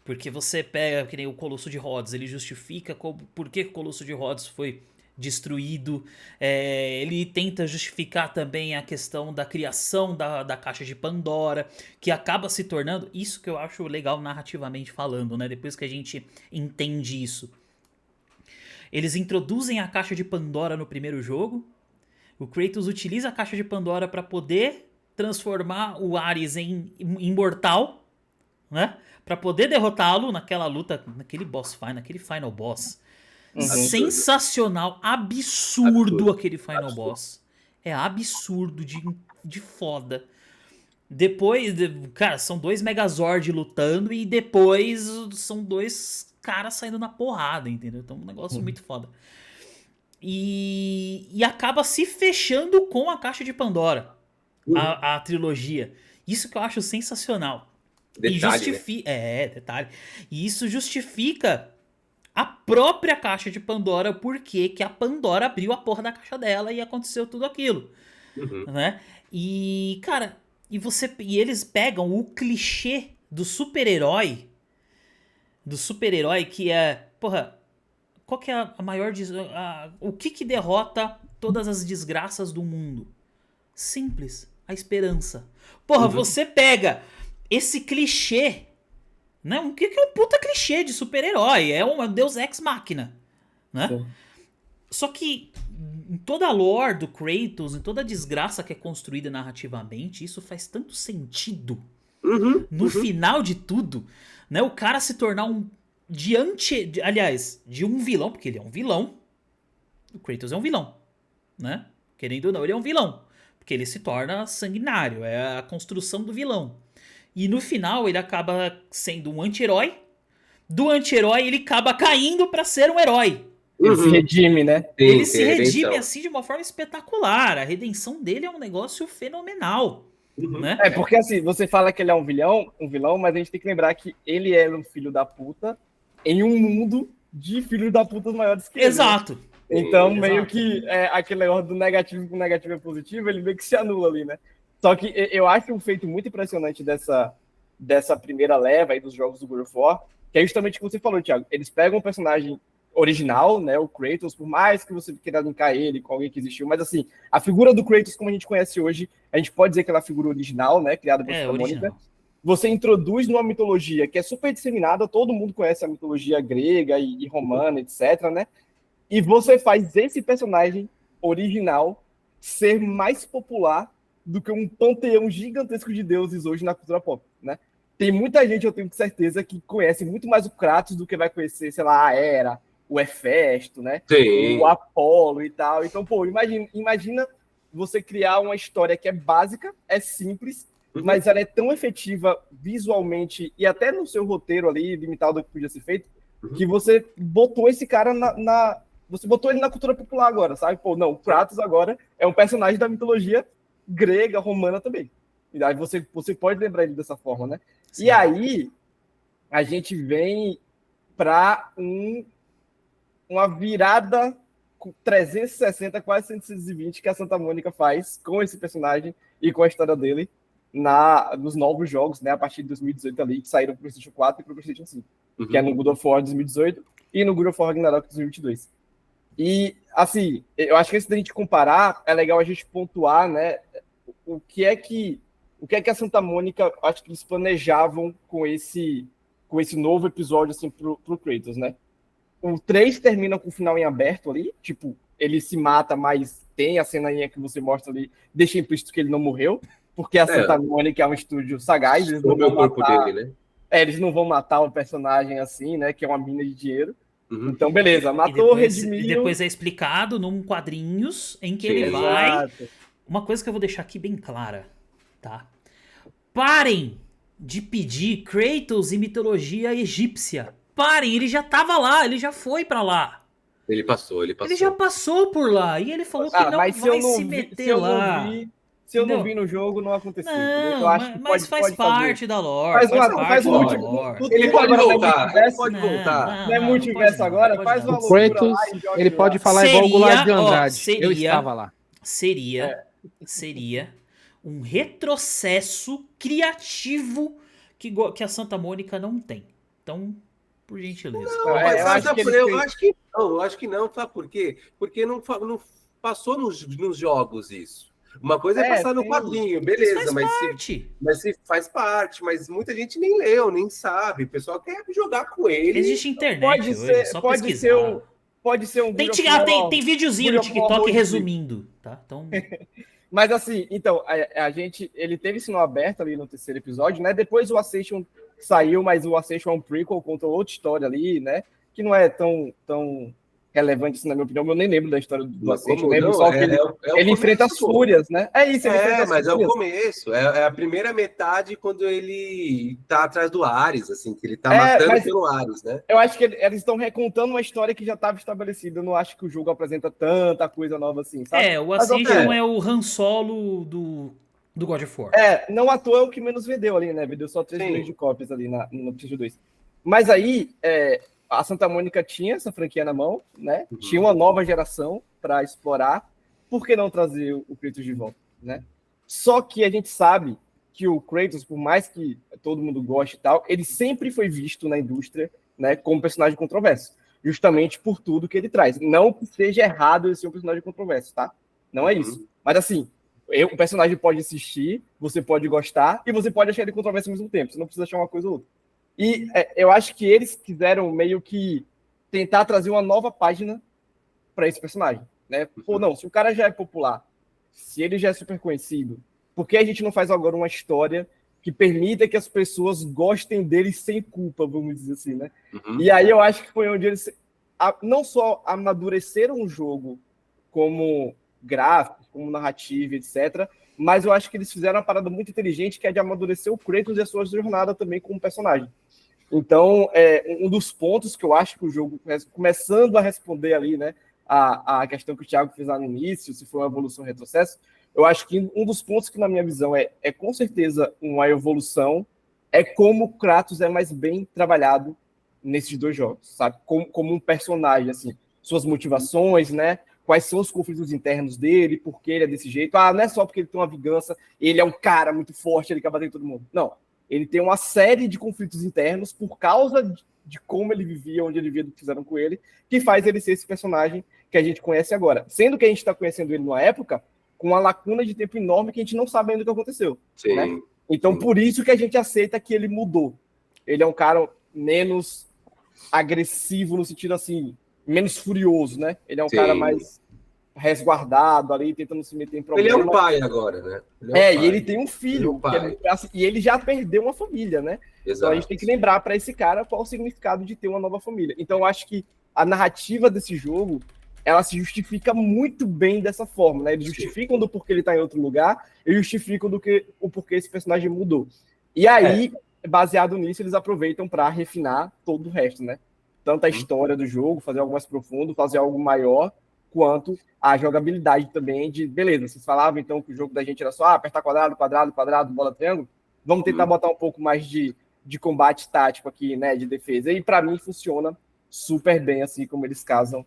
Porque você pega, que nem o Colosso de Rhodes, ele justifica por que o Colosso de Rhodes foi destruído. Ele tenta justificar também a questão da criação da caixa de Pandora, que acaba se tornando, isso que eu acho legal narrativamente falando, né? Depois que a gente entende isso. Eles introduzem a caixa de Pandora no primeiro jogo. O Kratos utiliza a caixa de Pandora para poder transformar o Ares em imortal, né? Para poder derrotá-lo naquela luta, naquele boss fight, naquele final boss. Sensacional, absurdo aquele final boss. É absurdo de foda. Depois, cara, são 2 Megazord lutando e depois são 2 caras saindo na porrada, entendeu? Então é um negócio muito foda. E acaba se fechando com a caixa de Pandora, a trilogia. Isso que eu acho sensacional. Detalhe, detalhe. E isso justifica a própria caixa de Pandora, porque que a Pandora abriu a porra da caixa dela e aconteceu tudo aquilo. Né? E, cara, e eles pegam o clichê do super-herói, que é, porra, qual que é a maior... o que derrota todas as desgraças do mundo? Simples, a esperança. Porra, você pega esse clichê, né? O que é um puta clichê de super-herói? É um Deus Ex Machina, né? Sim. Só que em toda a lore do Kratos, em toda a desgraça que é construída narrativamente, isso faz tanto sentido. No final de tudo, né? O cara se tornar de um vilão, porque ele é um vilão. O Kratos é um vilão, né? Querendo ou não, ele é um vilão. Porque ele se torna sanguinário, é a construção do vilão. E no final ele acaba sendo um anti-herói. Do anti-herói ele acaba caindo pra ser um herói. Ele se redime, né? Ele se redime assim de uma forma espetacular. A redenção dele é um negócio fenomenal. Né? Porque assim, você fala que ele é um vilão, mas a gente tem que lembrar que ele é um filho da puta em um mundo de filhos da puta maiores que ele. Exato. Né? Então, meio que aquele negócio do negativo com negativo é positivo, ele meio que se anula ali, né? Só que eu acho um feito muito impressionante dessa primeira leva aí dos jogos do God of War, que é justamente o que você falou, Thiago. Eles pegam um personagem original, né, o Kratos, por mais que você queira linkar ele com alguém que existiu, mas assim, a figura do Kratos como a gente conhece hoje, a gente pode dizer que ela é a figura original, né, criada por Santa Mônica. Você introduz numa mitologia que é super disseminada, todo mundo conhece a mitologia grega e romana, etc, né? E você faz esse personagem original ser mais popular do que um panteão gigantesco de deuses hoje na cultura pop, né? Tem muita gente, eu tenho certeza, que conhece muito mais o Kratos do que vai conhecer, sei lá, a Hera, o Hefesto, né? Sim. O Apolo e tal. Então, pô, imagina você criar uma história que é básica, é simples, mas ela é tão efetiva visualmente e até no seu roteiro ali, limitado ao que podia ser feito, que você botou esse cara você botou ele na cultura popular agora, sabe? Pô, não, o Kratos agora é um personagem da mitologia grega, romana também. E aí você pode lembrar ele dessa forma, né? Sim. E aí a gente vem para uma virada com 360, quase 120 que a Santa Mônica faz com esse personagem e com a história dele nos novos jogos, né? A partir de 2018 ali, que saíram pro PlayStation 4 e pro PlayStation 5. Que é no God of War 2018 e no God of War Ragnarok 2022. E, assim, eu acho que antes da gente comparar, é legal a gente pontuar, né, o que é que a Santa Mônica, acho que eles planejavam com esse novo episódio, assim, pro Kratos, né? O 3 termina com o final em aberto ali, tipo, ele se mata, mas tem a cenainha que você mostra ali, deixa implícito que ele não morreu, porque a Santa Mônica é um estúdio sagaz, eles não vão matar, dele, né? Eles não vão matar o personagem assim, né, que é uma mina de dinheiro. Uhum. Então, beleza, matou, redimiu. E depois é explicado num quadrinhos em que ele vai... Exato. Uma coisa que eu vou deixar aqui bem clara, tá? Parem de pedir Kratos e mitologia egípcia. Parem, ele já tava lá, ele já foi pra lá. Ele passou. Ele já passou por lá. E ele falou que não vai se meter lá. Se eu não vi no jogo, não aconteceu. Não, eu acho que mas faz parte da lore. Faz da lore. Ele pode voltar. Ele pode voltar. Não é multiverso agora? Faz uma loucura Kratos, lá e ele pode falar igual o Goulart de Andrade. Eu estava lá. Seria um retrocesso criativo que a Santa Mônica não tem. Então, por gentileza. Não, eu acho que não, sabe por quê? Porque não passou nos jogos isso. Uma coisa é passar no quadrinho, beleza, mas faz parte, mas muita gente nem leu, nem sabe. O pessoal quer jogar com ele. Existe internet hoje, só pesquisar. Pode ser um tem videozinho no TikTok resumindo, tá? Então... Mas assim, então, ele teve esse nó aberto ali no terceiro episódio, né? Depois o Ascension saiu, mas o Ascension é um prequel, conta outra história ali, né? Que não é tão relevante, assim, na minha opinião. Eu nem lembro da história do Ascension. Lembro só que ele enfrenta as fúrias, né? É isso, ele enfrenta as fúrias. É o começo. É a primeira metade quando ele tá atrás do Ares, assim, que ele tá matando pelo Ares, né? Eu acho que eles estão recontando uma história que já estava estabelecida. Eu não acho que o jogo apresenta tanta coisa nova assim, sabe? O Ascension é o Han Solo do God of War. Não à toa é o que menos vendeu ali, né? Vendeu só 3 milhões de cópias ali no PlayStation 2. Mas aí, a Santa Mônica tinha essa franquia na mão, né? Uhum. Tinha uma nova geração para explorar. Por que não trazer o Kratos de volta, né? Só que a gente sabe que o Kratos, por mais que todo mundo goste e tal, ele sempre foi visto na indústria, né, como personagem controverso. Justamente por tudo que ele traz. Não que seja errado ele ser um personagem controverso, tá? Não é isso. Mas assim, o personagem pode assistir, você pode gostar, e você pode achar ele controverso ao mesmo tempo. Você não precisa achar uma coisa ou outra. E eu acho que eles quiseram meio que tentar trazer uma nova página para esse personagem, né? Pô, não, se o cara já é popular, se ele já é super conhecido, por que a gente não faz agora uma história que permita que as pessoas gostem dele sem culpa, vamos dizer assim, né? Uhum. E aí eu acho que foi onde eles não só amadureceram o jogo como gráfico, como narrativa, etc., mas eu acho que eles fizeram uma parada muito inteligente, que é de amadurecer o Kratos e a sua jornada também como personagem. Então, um dos pontos que eu acho que o jogo, começando a responder ali, né, a questão que o Thiago fez lá no início, se foi uma evolução ou retrocesso, eu acho que um dos pontos que, na minha visão, é com certeza uma evolução, é como o Kratos é mais bem trabalhado nesses dois jogos, sabe? Como um personagem, assim, suas motivações, né? Quais são os conflitos internos dele, por que ele é desse jeito. Não é só porque ele tem uma vingança, ele é um cara muito forte, ele quer bater em todo mundo. Não, ele tem uma série de conflitos internos por causa de como ele vivia, onde ele vivia, do que fizeram com ele, que faz ele ser esse personagem que a gente conhece agora. Sendo que a gente está conhecendo ele numa época com uma lacuna de tempo enorme que a gente não sabe ainda o que aconteceu. Sim. Né? Então, por isso que a gente aceita que ele mudou. Ele é um cara menos agressivo, no sentido assim, menos furioso, né? Ele é um cara mais resguardado ali, tentando se meter em problemas. Ele é um pai agora, né? E ele tem um filho, e ele já perdeu uma família, né? Exato. Então a gente tem que lembrar para esse cara qual o significado de ter uma nova família. Então eu acho que a narrativa desse jogo, ela se justifica muito bem dessa forma, né? Eles justificam do porquê ele tá em outro lugar, e justificam o porquê esse personagem mudou. E aí, baseado nisso, eles aproveitam para refinar todo o resto, né? Tanto a história do jogo, fazer algo mais profundo, fazer algo maior, quanto a jogabilidade também de, beleza, vocês falavam então que o jogo da gente era só apertar quadrado, quadrado, quadrado, bola, triângulo, vamos tentar botar um pouco mais de combate tático aqui, né, de defesa, e para mim funciona super bem, assim, como eles casam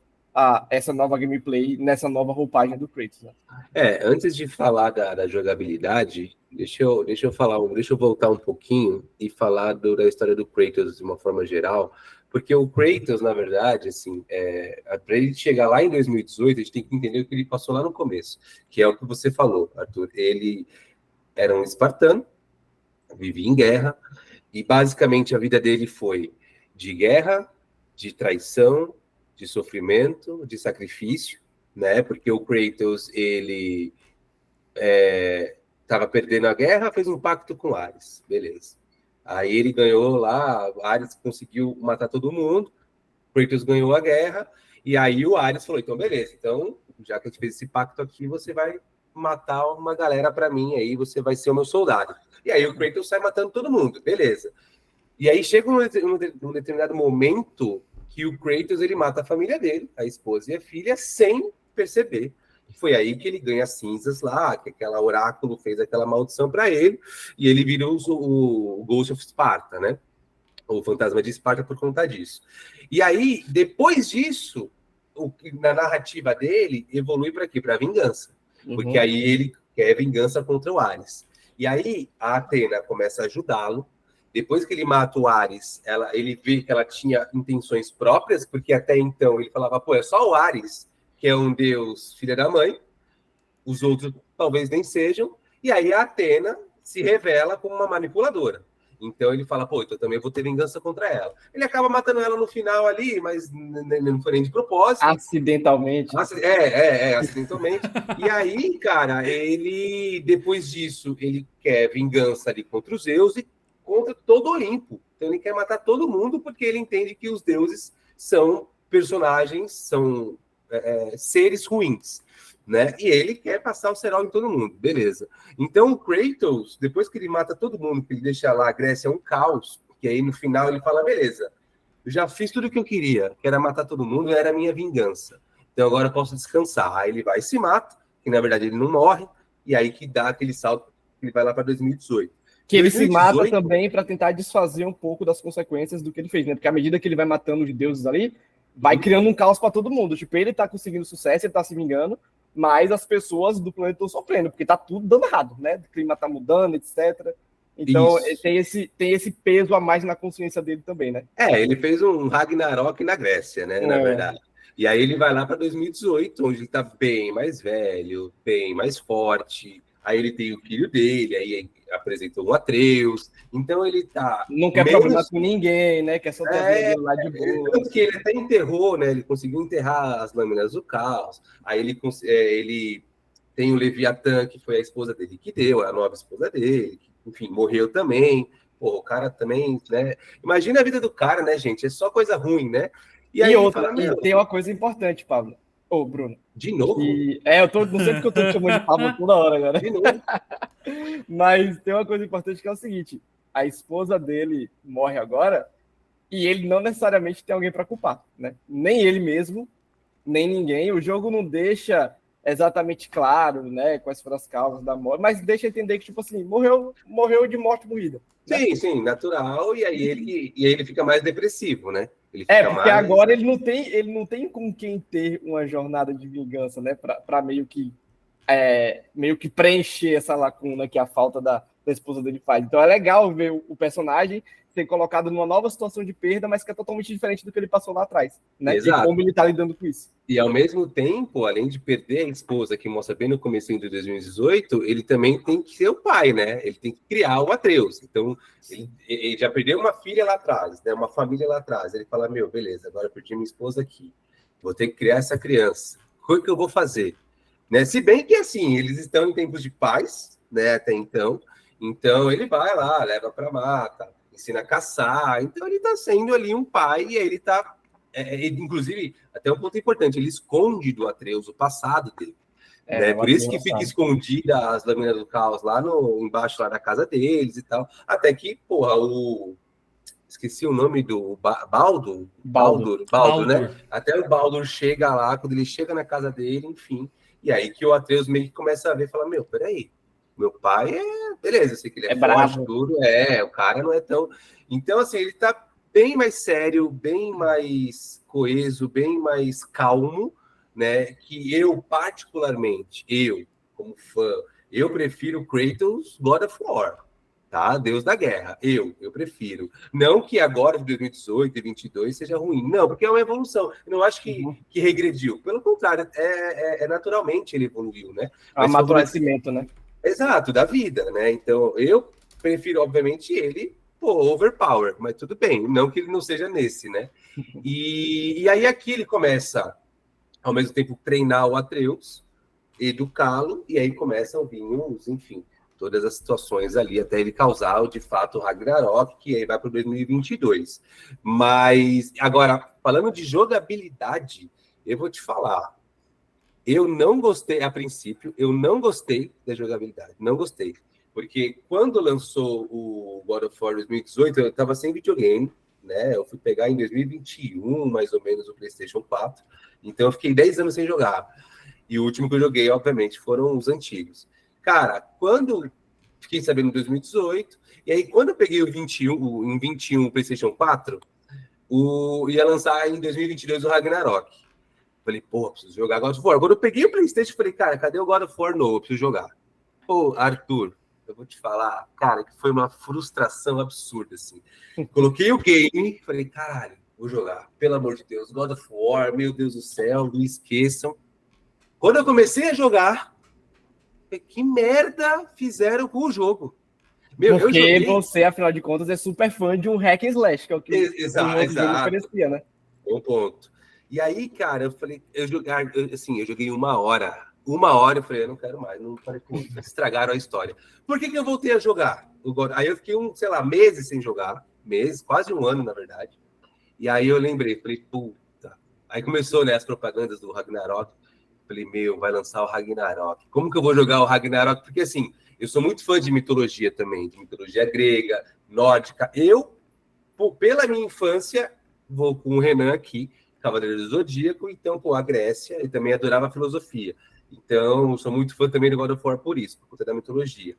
essa nova gameplay nessa nova roupagem do Kratos, né? Antes de falar da jogabilidade, deixa eu voltar um pouquinho e falar da história do Kratos de uma forma geral, Porque o Kratos, na verdade, assim, para ele chegar lá em 2018, a gente tem que entender o que ele passou lá no começo, que é o que você falou, Arthur. Ele era um espartano, vivia em guerra, e basicamente a vida dele foi de guerra, de traição, de sofrimento, de sacrifício, né? Porque o Kratos, ele estava perdendo a guerra, fez um pacto com Ares, beleza. Aí ele ganhou lá, Ares conseguiu matar todo mundo, Kratos ganhou a guerra, e aí o Ares falou, então beleza, então já que a gente fez esse pacto aqui, você vai matar uma galera para mim, aí você vai ser o meu soldado. E aí o Kratos sai matando todo mundo, beleza. E aí chega um determinado momento que o Kratos, ele mata a família dele, a esposa e a filha, sem perceber. Foi aí que ele ganha cinzas lá, que aquela oráculo fez aquela maldição para ele, e ele virou o Ghost of Sparta, né? O fantasma de Esparta por conta disso. E aí, depois disso, na narrativa dele, evolui para quê? Para vingança. Porque aí ele quer vingança contra o Ares. E aí a Atena começa a ajudá-lo. Depois que ele mata o Ares, ele vê que ela tinha intenções próprias, porque até então ele falava, pô, é só o Ares que é um deus filha da mãe, os outros talvez nem sejam, e aí a Atena se revela como uma manipuladora. Então ele fala, pô, então eu também vou ter vingança contra ela. Ele acaba matando ela no final ali, mas não foi nem de propósito. Acidentalmente. Acidentalmente. E aí, cara, ele, depois disso, ele quer vingança ali contra os Zeus e contra todo o Olimpo. Então ele quer matar todo mundo porque ele entende que os deuses são personagens, são seres ruins, né? E ele quer passar o cerol em todo mundo, beleza. Então o Kratos, depois que ele mata todo mundo, que ele deixa lá a Grécia um caos, que aí no final ele fala, beleza, eu já fiz tudo o que eu queria, que era matar todo mundo, era a minha vingança. Então agora eu posso descansar. Aí ele vai e se mata, que na verdade ele não morre, e aí que dá aquele salto, ele vai lá para 2018. Que ele 2018, se mata também para tentar desfazer um pouco das consequências do que ele fez, né? Porque à medida que ele vai matando os deuses ali, vai criando um caos para todo mundo. Tipo, ele tá conseguindo sucesso, ele tá se vingando, mas as pessoas do planeta estão sofrendo, porque tá tudo dando errado, né? O clima tá mudando, etc. Então, tem esse peso a mais na consciência dele também, né? Ele fez um Ragnarok na Grécia, né? Na verdade. E aí ele vai lá para 2018, onde ele tá bem mais velho, bem mais forte. Aí ele tem o filho dele, aí apresentou um Atreus. Então ele tá... Não quer problema com ninguém, né? Quer só ter lá de boa. Tanto que ele até enterrou, né? Ele conseguiu enterrar as lâminas do caos. Aí ele tem o Leviatã, que foi a esposa dele que deu, a nova esposa dele, que, enfim, morreu também. Pô, o cara também, né? Imagina a vida do cara, né, gente? É só coisa ruim, né? E aí tem uma coisa importante, Pablo. Ô, Bruno. De novo? Não sei porque eu tô te chamando de Pablo toda hora agora. De novo. Mas tem uma coisa importante que é o seguinte: a esposa dele morre agora e ele não necessariamente tem alguém para culpar, né? Nem ele mesmo, nem ninguém. O jogo não deixa exatamente claro, né, quais foram as causas da morte, mas deixa entender que, tipo assim, morreu de morte morrida. Né? Sim, natural, e aí ele fica mais depressivo, né? Porque agora ele não tem com quem ter uma jornada de vingança, né? Para meio que preencher essa lacuna que a falta da esposa dele faz. Então é legal ver o personagem ser colocado numa nova situação de perda, mas que é totalmente diferente do que ele passou lá atrás, né? Exato. E como ele tá lidando com isso. E ao mesmo tempo, além de perder a esposa, que mostra bem no comecinho de 2018, ele também tem que ser o pai, né? Ele tem que criar o Atreus. Então, ele já perdeu uma filha lá atrás, né? Uma família lá atrás. Ele fala, beleza, agora eu perdi minha esposa aqui. Vou ter que criar essa criança. O que eu vou fazer? Né? Se bem que, assim, eles estão em tempos de paz, né? Até então. Então, ele vai lá, leva para mata, ensina a caçar. Então, ele está sendo ali um pai e ele está... inclusive, até um ponto importante, ele esconde do Atreus o passado dele. Né? Por isso que fica escondida as lâminas do caos lá embaixo lá da casa deles e tal. Até que, esqueci o nome do Baldur, né? Até o Baldur chega lá, quando ele chega na casa dele, enfim. E aí que o Atreus meio que começa a ver e fala, peraí, meu pai beleza, eu sei que ele é forte, tudo, o cara não é tão... Então, assim, ele tá bem mais sério, bem mais coeso, bem mais calmo, né? Que eu, particularmente, como fã, eu prefiro Kratos God of War. tá? Deus da guerra. Eu prefiro. Não que agora, de 2018 e 2022, seja ruim. Não, porque é uma evolução. Eu não acho que regrediu. Pelo contrário, naturalmente ele evoluiu, né? É um amadurecimento, né? Exato, da vida, né? Então, eu prefiro, obviamente, ele, overpower, mas tudo bem. Não que ele não seja nesse, né? E aí aqui ele começa, ao mesmo tempo, treinar o Atreus, educá-lo, e aí começam a vir enfim, todas as situações ali, até ele causar, de fato, o Ragnarok, que aí vai para o 2022. Mas, agora, falando de jogabilidade, eu vou te falar, eu não gostei, a princípio, eu não gostei da jogabilidade, não gostei. Porque quando lançou o God of War 2018, eu estava sem videogame, né? Eu fui pegar em 2021, mais ou menos, o PlayStation 4. Então eu fiquei 10 anos sem jogar. E o último que eu joguei, obviamente, foram os antigos. Cara, quando fiquei sabendo em 2018, e aí quando eu peguei o 21 PlayStation 4, ia lançar em 2022 o Ragnarok. Falei, preciso jogar God of War. Quando eu peguei o PlayStation, falei, cara, cadê o God of War novo? Eu preciso jogar. Arthur, eu vou te falar, cara, que foi uma frustração absurda, assim. Coloquei o game, falei, caralho, vou jogar. Pelo amor de Deus, God of War, meu Deus do céu, não esqueçam. Quando eu comecei a jogar, que merda fizeram com o jogo? Porque você, afinal de contas, é super fã de um hack and slash, que é o que exato. oferecia, né? Bom ponto. E aí, cara, eu falei, eu joguei 1 hora. 1 hora eu falei, eu não quero mais, não falei, estragaram a história. Por que eu voltei a jogar? Aí eu fiquei, meses sem jogar, quase 1 ano, na verdade. E aí eu lembrei, falei, puta. Aí começou, né, as propagandas do Ragnarok. Falei, vai lançar o Ragnarok. Como que eu vou jogar o Ragnarok? Porque, assim, eu sou muito fã de mitologia também, de mitologia grega, nórdica. Eu, pela minha infância, vou com o Renan aqui, Cavaleiro do Zodíaco, então, a Grécia, e também adorava a filosofia. Então, sou muito fã também do God of War por isso, por conta da mitologia.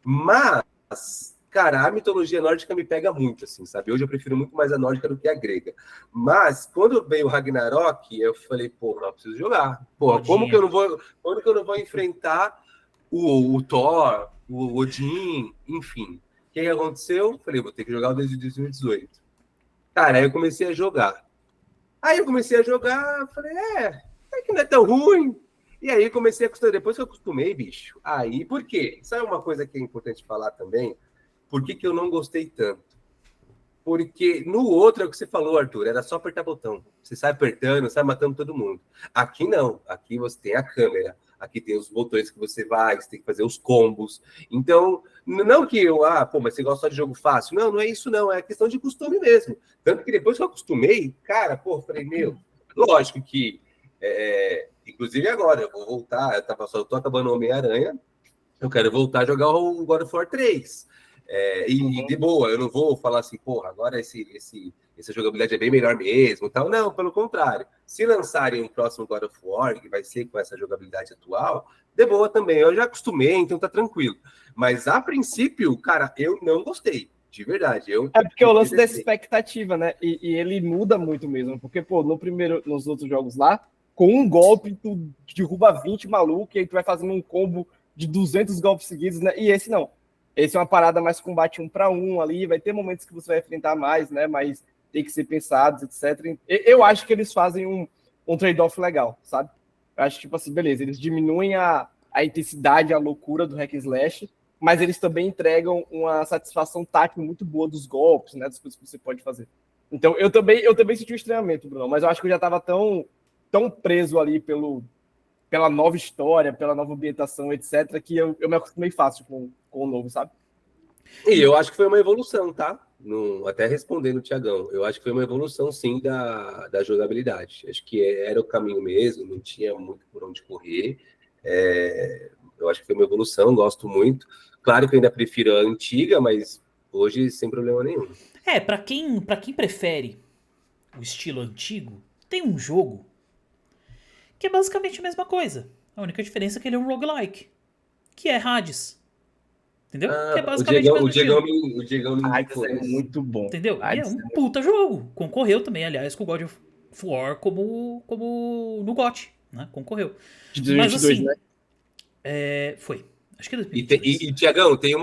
Mas, cara, a mitologia nórdica me pega muito, assim, sabe? Hoje eu prefiro muito mais a nórdica do que a grega. Mas, quando veio o Ragnarok, eu falei, eu preciso jogar. Como que eu não vou enfrentar o Thor, o Odin, enfim. O que aconteceu? Falei, vou ter que jogar o desde 2018. Cara, aí eu comecei a jogar. Falei, que não é tão ruim. E aí comecei a acostumar. Depois que eu acostumei, bicho, aí, por quê? Sabe uma coisa que é importante falar também? Por que eu não gostei tanto? Porque no outro, é o que você falou, Arthur, era só apertar botão. Você sai apertando, sai matando todo mundo. Aqui não. Aqui você tem a câmera. Aqui tem os botões que você tem que fazer os combos. Então, não que mas você gosta só de jogo fácil. Não é isso não. É questão de costume mesmo. Tanto que depois que eu acostumei, cara, falei, lógico que, inclusive agora, eu vou voltar, eu tô acabando o Homem-Aranha, eu quero voltar a jogar o God of War 3. E de boa, eu não vou falar assim, agora essa jogabilidade é bem melhor mesmo, tal. Não, pelo contrário. Se lançarem um próximo God of War, que vai ser com essa jogabilidade atual, de boa também. Eu já acostumei, então tá tranquilo. Mas, a princípio, cara, eu não gostei. De verdade. Porque o lance dessa expectativa, né? E ele muda muito mesmo. Porque, nos outros jogos lá, com um golpe, tu derruba 20 malucos, e aí tu vai fazendo um combo de 200 golpes seguidos, né? E esse não. Esse é uma parada mais combate 1 para 1 ali, vai ter momentos que você vai enfrentar mais, né? Mas tem que ser pensados, etc. Eu acho que eles fazem um trade-off legal, sabe? Eu acho tipo assim, beleza, eles diminuem a intensidade, a loucura do hack and slash, mas eles também entregam uma satisfação tátil muito boa dos golpes, né? Das coisas que você pode fazer. Então, eu também senti um estranhamento, Bruno, mas eu acho que eu já estava tão preso ali pela nova história, pela nova ambientação, etc., que eu me acostumei fácil com o novo, sabe? E eu acho que foi uma evolução, tá? Até respondendo o Thiagão, eu acho que foi uma evolução, sim, da jogabilidade. Acho que era o caminho mesmo, não tinha muito por onde correr. Eu acho que foi uma evolução, gosto muito. Claro que eu ainda prefiro a antiga, mas hoje sem problema nenhum. Pra quem prefere o estilo antigo, tem um jogo que é basicamente a mesma coisa. A única diferença é que ele é um roguelike, que é Hades. Entendeu? Que é basicamente o Diegão me Hades é muito bom. Entendeu? E é um puta jogo. Concorreu também, aliás, com o God of War como no GOT, né? Concorreu. De 2022, mas assim, né? Foi. Acho que é 2018. E Tiagão, tem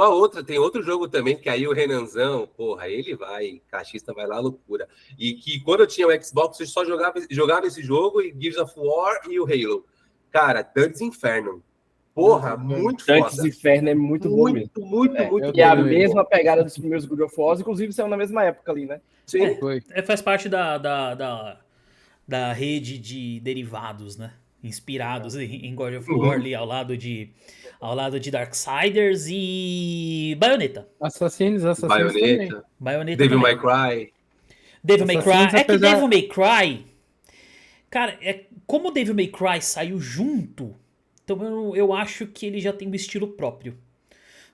outro jogo também, que aí o Renanzão, porra, ele vai, cachista vai lá, loucura. E que quando eu tinha o Xbox, eu só jogava esse jogo, e Gears of War e o Halo. Cara, Dantes Inferno. Porra, muito foda. Dantes Inferno é muito bom mesmo. Muito E é a mesma pegada dos primeiros God of War, inclusive saiu na mesma época ali, né? Sim. Faz parte da rede de derivados, né? Inspirados em God of War ali, ao lado de Darksiders e Bayonetta. Assassinos Bayonetta. Devil May Cry. Devil May Cry. É que Devil May Cry... Cara, como o Devil May Cry saiu junto, então eu acho que ele já tem um estilo próprio.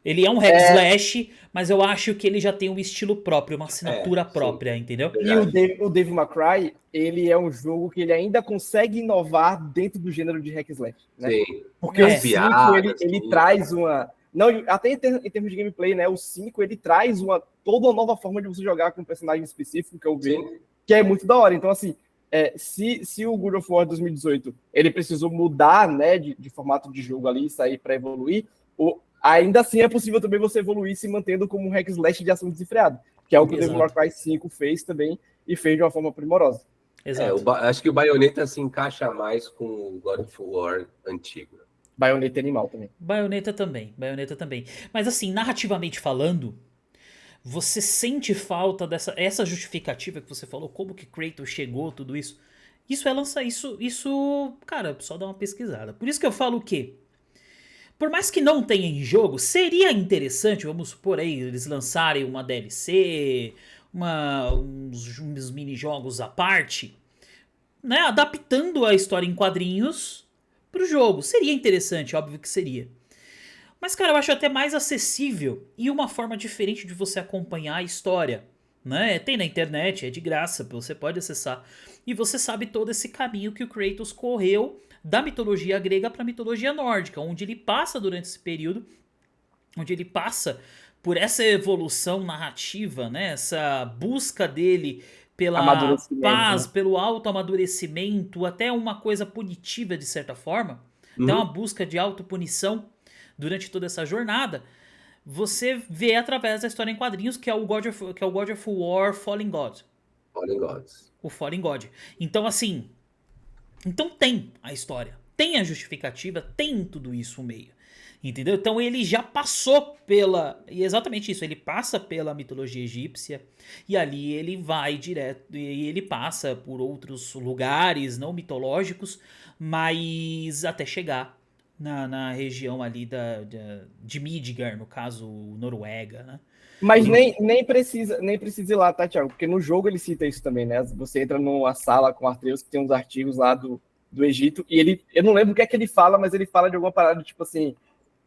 Ele é um hack slash, mas eu acho que ele já tem um estilo próprio, uma assinatura própria, entendeu? E o Devil May Cry, ele é um jogo que ele ainda consegue inovar dentro do gênero de hack slash, né? Sim. Porque o 5, ele traz uma... Não, até em termos de gameplay, né? O 5, ele traz toda uma nova forma de você jogar com um personagem específico, que é o V, que é muito da hora. Então, assim, se o God of War 2018, ele precisou mudar, né, de formato de jogo ali, sair para evoluir, ainda assim é possível também você evoluir se mantendo como um hack slash de ação desenfreada, que é o que o Devil May Cry 5 fez também, e fez de uma forma primorosa. Exato. Acho que o Bayonetta se encaixa mais com o God of War antigo. Bayonetta animal também. Bayonetta também. Mas assim, narrativamente falando, você sente falta essa justificativa que você falou, como que Kratos chegou, tudo isso. Isso, cara, só dá uma pesquisada. Por isso que eu falo o quê? Por mais que não tenha em jogo, seria interessante, vamos supor aí, eles lançarem uma DLC, uns mini-jogos à parte, né, adaptando a história em quadrinhos pro jogo. Seria interessante, óbvio que seria. Mas, cara, eu acho até mais acessível e uma forma diferente de você acompanhar a história, né? Tem na internet, é de graça, você pode acessar. E você sabe todo esse caminho que o Kratos correu da mitologia grega para a mitologia nórdica, onde ele passa durante esse período, onde ele passa por essa evolução narrativa, né? Essa busca dele pela paz, né? Pelo autoamadurecimento, até uma coisa punitiva de certa forma, até uma busca de autopunição durante toda essa jornada. Você vê através da história em quadrinhos, que é o God of War Fallen God. O Fallen God. Então, assim... Então tem a história, tem a justificativa, tem tudo isso no meio, entendeu? Então ele já passou e exatamente isso, ele passa pela mitologia egípcia, e ali ele vai direto, e ele passa por outros lugares não mitológicos, mas até chegar na região ali de Midgard, no caso Noruega, né? Mas nem precisa ir lá, tá, Thiago? Porque no jogo ele cita isso também, né? Você entra numa sala com Arteus que tem uns artigos lá do Egito, e eu não lembro o que é que ele fala, mas ele fala de alguma parada, tipo assim,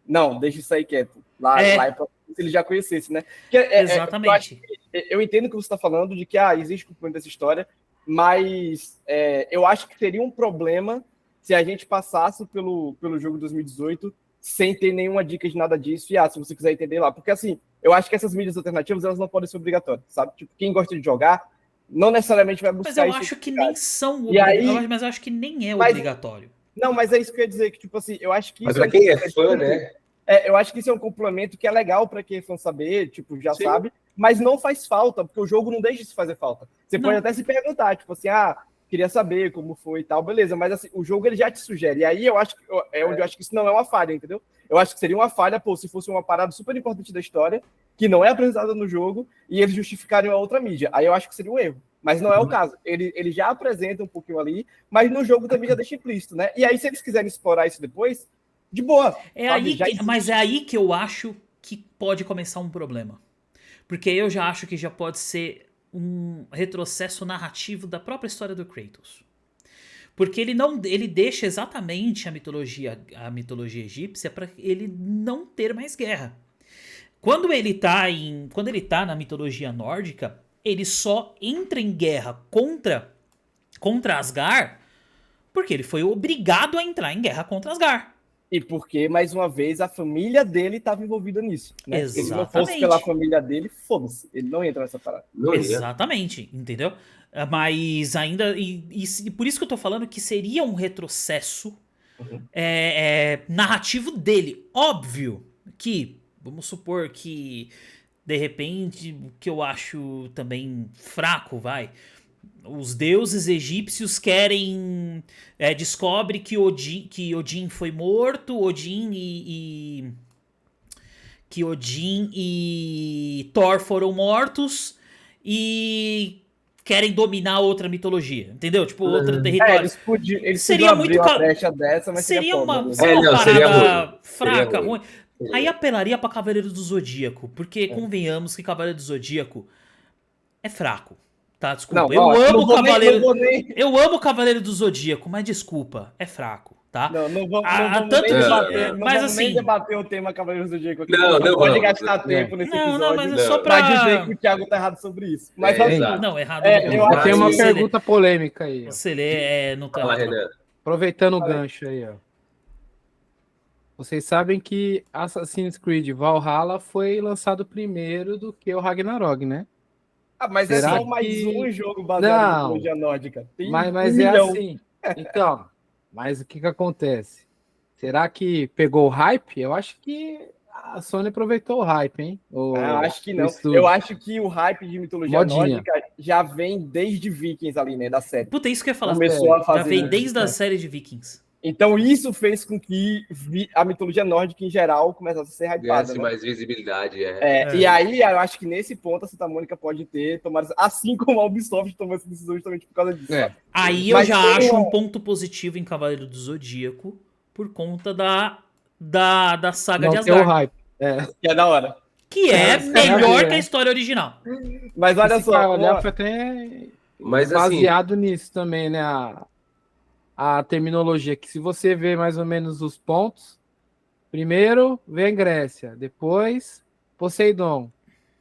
não, deixa isso aí quieto. Lá é pra, se ele já conhecesse, né? Exatamente. Eu entendo o que você está falando, de que existe cumprimento dessa história, mas eu acho que teria um problema se a gente passasse pelo jogo 2018 sem ter nenhuma dica de nada disso, e se você quiser entender lá. Porque, assim, eu acho que essas mídias alternativas, elas não podem ser obrigatórias, sabe? Tipo, quem gosta de jogar, não necessariamente vai buscar isso. Mas eu acho que nem são obrigatórios, mas eu acho que nem é obrigatório. Não, mas é isso que eu ia dizer, que, tipo assim, eu acho que... Mas pra quem é fã, né? Eu acho que isso é um complemento que é legal pra quem é fã saber, tipo, já sabe, mas não faz falta, porque o jogo não deixa de fazer falta. Você pode até se perguntar, tipo assim, queria saber como foi e tal, beleza, mas assim, o jogo ele já te sugere, e aí eu acho que onde eu acho que isso não é uma falha, entendeu? Eu acho que seria uma falha, se fosse uma parada super importante da história, que não é apresentada no jogo, e eles justificarem a outra mídia. Aí eu acho que seria um erro. Mas não é o caso. Ele já apresenta um pouquinho ali, mas no jogo também já deixa implícito, né? E aí, se eles quiserem explorar isso depois, de boa. Mas é aí que eu acho que pode começar um problema. Porque eu já acho que já pode ser um retrocesso narrativo da própria história do Kratos. Porque ele deixa exatamente a mitologia egípcia para ele não ter mais guerra. Quando ele tá na mitologia nórdica, ele só entra em guerra contra Asgard porque ele foi obrigado a entrar em guerra contra Asgard. E porque, mais uma vez, a família dele estava envolvida nisso. Né? Exatamente. Se não fosse pela família dele, foda-se. Ele não entra nessa parada. Exatamente, entendeu? Mas ainda... E por isso que eu tô falando que seria um retrocesso narrativo dele. Óbvio que, vamos supor que, de repente, o que eu acho também fraco, os deuses egípcios querem... descobre que Odin foi morto, que Odin e Thor foram mortos e querem dominar outra mitologia, entendeu? Tipo, outro território. Eles seria muito uma brecha dessa, mas seria uma seria parada fraca, ruim. ruim. Aí apelaria pra Cavaleiro do Zodíaco, porque convenhamos que Cavaleiro do Zodíaco é fraco. Tá, desculpa. Não, eu amo o Cavaleiro. Eu amo o Cavaleiro do Zodíaco, mas desculpa, é fraco, tá? Não vamos nem debater o tema Cavaleiro do Zodíaco aqui. Não pode gastar tempo nesse episódio. Não, mas é só pra dizer que o Thiago tá errado sobre isso. Mas não, errado. Eu tenho uma pergunta polêmica aí. Você lê, não tá. Aproveitando o gancho aí, ó. Vocês sabem que Assassin's Creed Valhalla foi lançado primeiro do que o Ragnarok, né? Mas será só mais um jogo baseado na mitologia nórdica. Mas é assim. Então, mas o que acontece? Será que pegou o hype? Eu acho que a Sony aproveitou o hype, hein? Eu acho que não. Eu acho que o hype de mitologia nórdica já vem desde Vikings ali, né? Da série. Puta, isso que eu ia falar. Começou a fazer, já vem desde a série de Vikings. Então isso fez com que a mitologia nórdica em geral começasse a ser hypada. Ganhasse mais visibilidade, E aí eu acho que nesse ponto a Santa Mônica pode ter tomado, assim como a Ubisoft tomou essa decisão justamente por causa disso. Aí eu já acho um ponto positivo em Cavaleiro do Zodíaco por conta da saga de Asgard. O hype. Que é da hora. Que é melhor que a história original. Mas olha só. Foi até baseado nisso também, né? A terminologia, que se você vê mais ou menos os pontos, primeiro vem Grécia, depois Poseidon,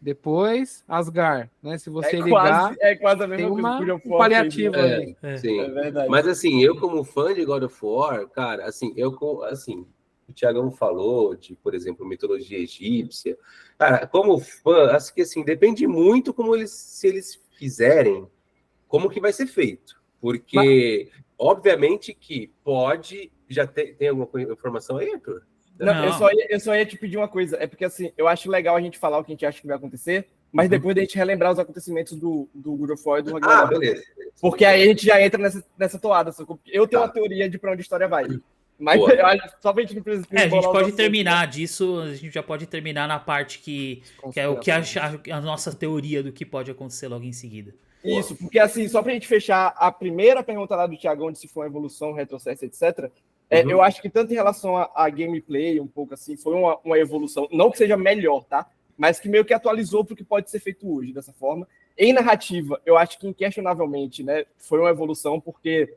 depois Asgard, né? Se você ligar, quase a mesma tem um paliativo aí. Sim. É verdade. Mas assim, eu como fã de God of War, cara, assim, o Thiagão falou de, por exemplo, mitologia egípcia. Cara, como fã, acho que assim, depende muito se eles fizerem, como que vai ser feito. Porque, obviamente que pode... Já tem alguma informação aí, Arthur? Não. Eu só ia te pedir uma coisa. É porque, assim, eu acho legal a gente falar o que a gente acha que vai acontecer, mas depois da gente relembrar os acontecimentos do God of War e do Ragnarok. Beleza. Porque aí a gente já entra nessa toada. Eu tenho uma teoria de pra onde a história vai. Mas eu acho, só pra gente não precisa... a gente pode terminar disso, a gente já pode terminar na parte que é o que a nossa teoria do que pode acontecer logo em seguida. Isso, porque assim, só pra gente fechar a primeira pergunta lá do Thiagão de se foi uma evolução, retrocesso, etc., eu acho que tanto em relação a gameplay, um pouco assim, foi uma evolução, não que seja melhor, tá? Mas que meio que atualizou pro que pode ser feito hoje, dessa forma. Em narrativa, eu acho que inquestionavelmente, né, foi uma evolução, porque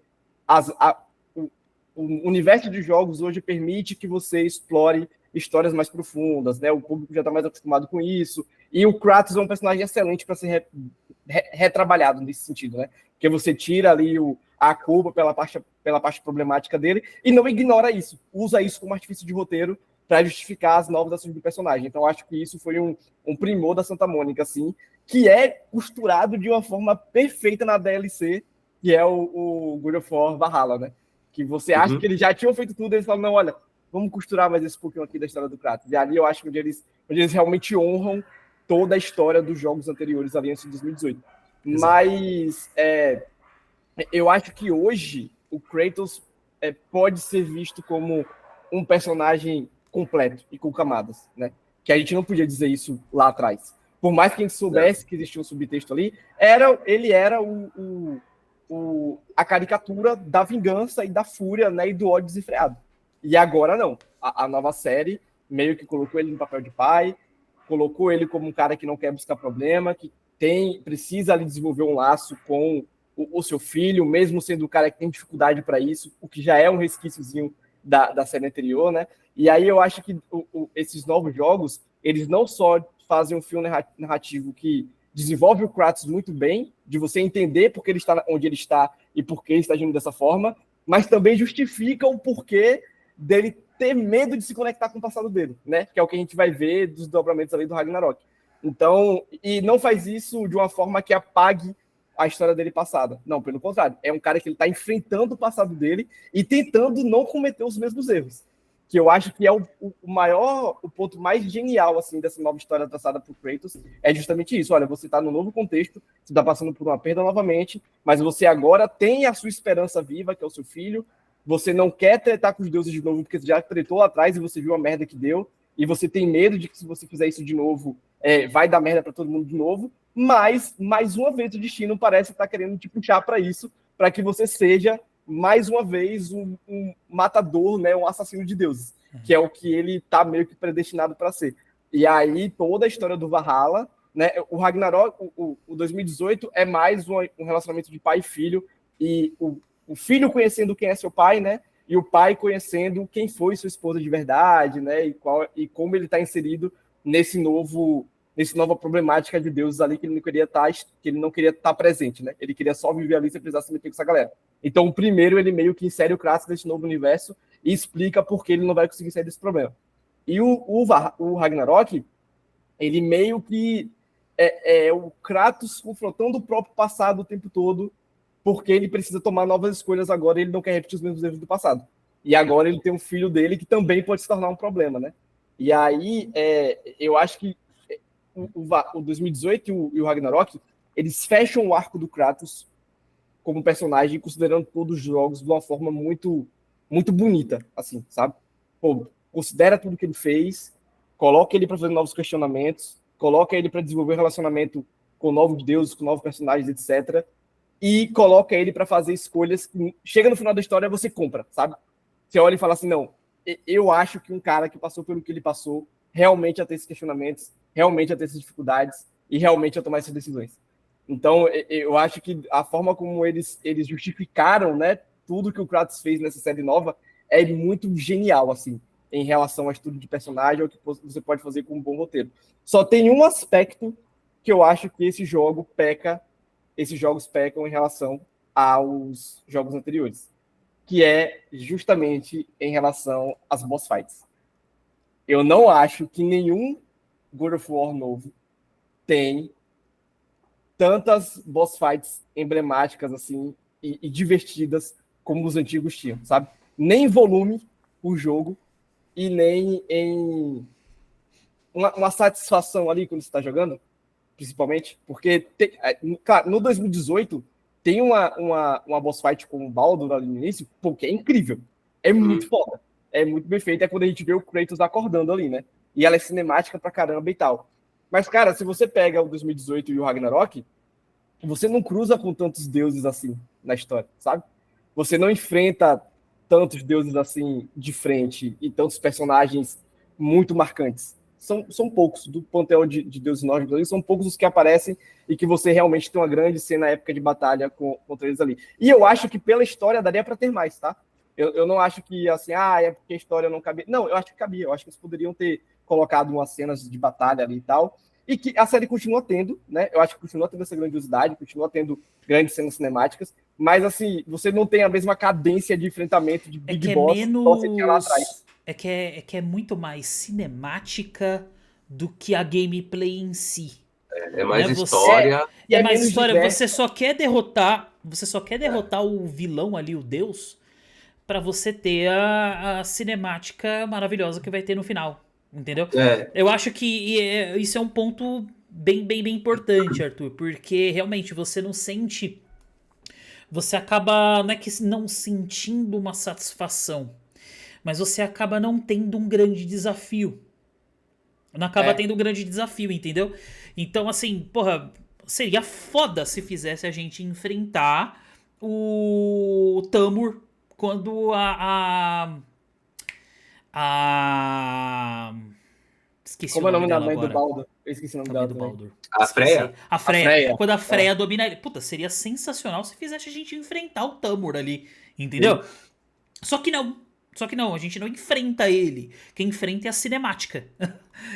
o universo de jogos hoje permite que você explore histórias mais profundas, né? O público já está mais acostumado com isso. E o Kratos é um personagem excelente para ser retrabalhado nesse sentido, né? Porque você tira ali a culpa pela parte problemática dele e não ignora isso. Usa isso como artifício de roteiro para justificar as novas ações do personagem. Então, acho que isso foi um primor da Santa Mônica, assim, que é costurado de uma forma perfeita na DLC, que é o God of War Valhalla, né? Que você acha que eles já tinham feito tudo, eles falam, não, olha, vamos costurar mais esse pouquinho aqui da história do Kratos. E ali eu acho que onde eles realmente honram toda a história dos jogos anteriores ali antes de 2018. Exato. Mas eu acho que hoje o Kratos pode ser visto como um personagem completo e com camadas, né? Que a gente não podia dizer isso lá atrás. Por mais que a gente soubesse que existia um subtexto ali, ele era a caricatura da vingança e da fúria, né, e do ódio desenfreado. E agora não. A nova série meio que colocou ele no papel de pai, colocou ele como um cara que não quer buscar problema, que precisa ali desenvolver um laço com o seu filho, mesmo sendo um cara que tem dificuldade para isso, o que já é um resquíciozinho da série anterior, né? E aí eu acho que esses novos jogos, eles não só fazem um filme narrativo que desenvolve o Kratos muito bem, de você entender por que ele está onde ele está e por que ele está agindo dessa forma, mas também justifica o porquê dele ter medo de se conectar com o passado dele, né? Que é o que a gente vai ver dos dobramentos ali do Ragnarok. Então, e não faz isso de uma forma que apague a história dele passada. Não, pelo contrário. É um cara que ele tá enfrentando o passado dele e tentando não cometer os mesmos erros. Que eu acho que é o ponto mais genial, assim, dessa nova história traçada por Kratos, é justamente isso. Olha, você tá num novo contexto, você tá passando por uma perda novamente, mas você agora tem a sua esperança viva, que é o seu filho, você não quer tretar com os deuses de novo, porque você já tretou lá atrás e você viu a merda que deu, e você tem medo de que se você fizer isso de novo, vai dar merda para todo mundo de novo, mas, mais uma vez, o destino parece estar querendo te puxar para isso, para que você seja mais uma vez um matador, né, um assassino de deuses, que é o que ele tá meio que predestinado para ser. E aí toda a história do Valhalla, né, o Ragnarok, o 2018 é mais um relacionamento de pai e filho, e o filho conhecendo quem é seu pai, né, e o pai conhecendo quem foi sua esposa de verdade, né, e como ele está inserido nessa nova problemática de deuses ali que ele não queria estar presente, né? Ele queria só viver ali sem precisar se meter com essa galera. Então, o primeiro, ele meio que insere o Kratos nesse novo universo e explica por que ele não vai conseguir sair desse problema. E o Ragnarok, ele meio que é o Kratos confrontando o próprio passado o tempo todo, porque ele precisa tomar novas escolhas agora e ele não quer repetir os mesmos erros do passado. E agora ele tem um filho dele que também pode se tornar um problema, né? E aí, eu acho que o 2018 e o Ragnarok, eles fecham o arco do Kratos como personagem, considerando todos os jogos de uma forma muito, muito bonita, assim, sabe? Pô, considera tudo que ele fez, coloca ele para fazer novos questionamentos, coloca ele para desenvolver um relacionamento com novos deuses, com novos personagens, etc. E coloca ele para fazer escolhas que, chega no final da história, você compra, sabe? Você olha e fala assim, não, eu acho que um cara que passou pelo que ele passou realmente ia ter esses questionamentos, realmente ia ter essas dificuldades e realmente ia tomar essas decisões. Então, eu acho que a forma como eles justificaram, né, tudo que o Kratos fez nessa série nova é muito genial, assim, em relação ao estudo de personagem, ao que você pode fazer com um bom roteiro. Só tem um aspecto que eu acho que esses jogos pecam em relação aos jogos anteriores, que é justamente em relação às boss fights. Eu não acho que nenhum God of War novo tem tantas boss fights emblemáticas assim e divertidas como os antigos tinham, sabe? Nem em volume o jogo e nem em uma satisfação ali quando você está jogando, principalmente, porque cara, no 2018 tem uma boss fight com o Baldur ali no início, porque é incrível, é muito foda, é muito bem feito, é quando a gente vê o Kratos acordando ali, né? E ela é cinemática pra caramba e tal. Mas, cara, se você pega o 2018 e o Ragnarok, você não cruza com tantos deuses assim na história, sabe? Você não enfrenta tantos deuses assim de frente e tantos personagens muito marcantes. São poucos do panteão de deuses nórdicos, são poucos os que aparecem e que você realmente tem uma grande cena épica de batalha contra eles ali. E eu acho que pela história daria para ter mais, tá? Eu não acho que, assim, é porque a história não cabia. Não, eu acho que cabia. Eu acho que eles poderiam ter colocado umas cenas de batalha ali e tal. E que a série continua tendo, né? Eu acho que continua tendo essa grandiosidade, continua tendo grandes cenas cinemáticas. Mas, assim, você não tem a mesma cadência de enfrentamento de Big Boss que você tinha lá atrás. É que é muito mais cinemática do que a gameplay em si. É mais história. É mais história. Diverso. Você só quer derrotar o vilão ali, o deus, pra você ter a cinemática maravilhosa que vai ter no final. Entendeu? Eu acho que isso é um ponto bem importante, Arthur, porque realmente você não sente... Você acaba, não é que não sentindo uma satisfação, mas você acaba não tendo um grande desafio. Não acaba tendo um grande desafio, entendeu? Então, assim, porra, seria foda se fizesse a gente enfrentar o Tamur quando Esqueci Como o nome é o nome da dela mãe agora. do Baldur? Eu esqueci o nome dela do também. Baldur. A Freya? A Freya. Quando a Freya domina ele. Puta, seria sensacional se fizesse a gente enfrentar o Tamur ali. Entendeu? Sim. Só que não, a gente não enfrenta ele. Quem enfrenta é a cinemática.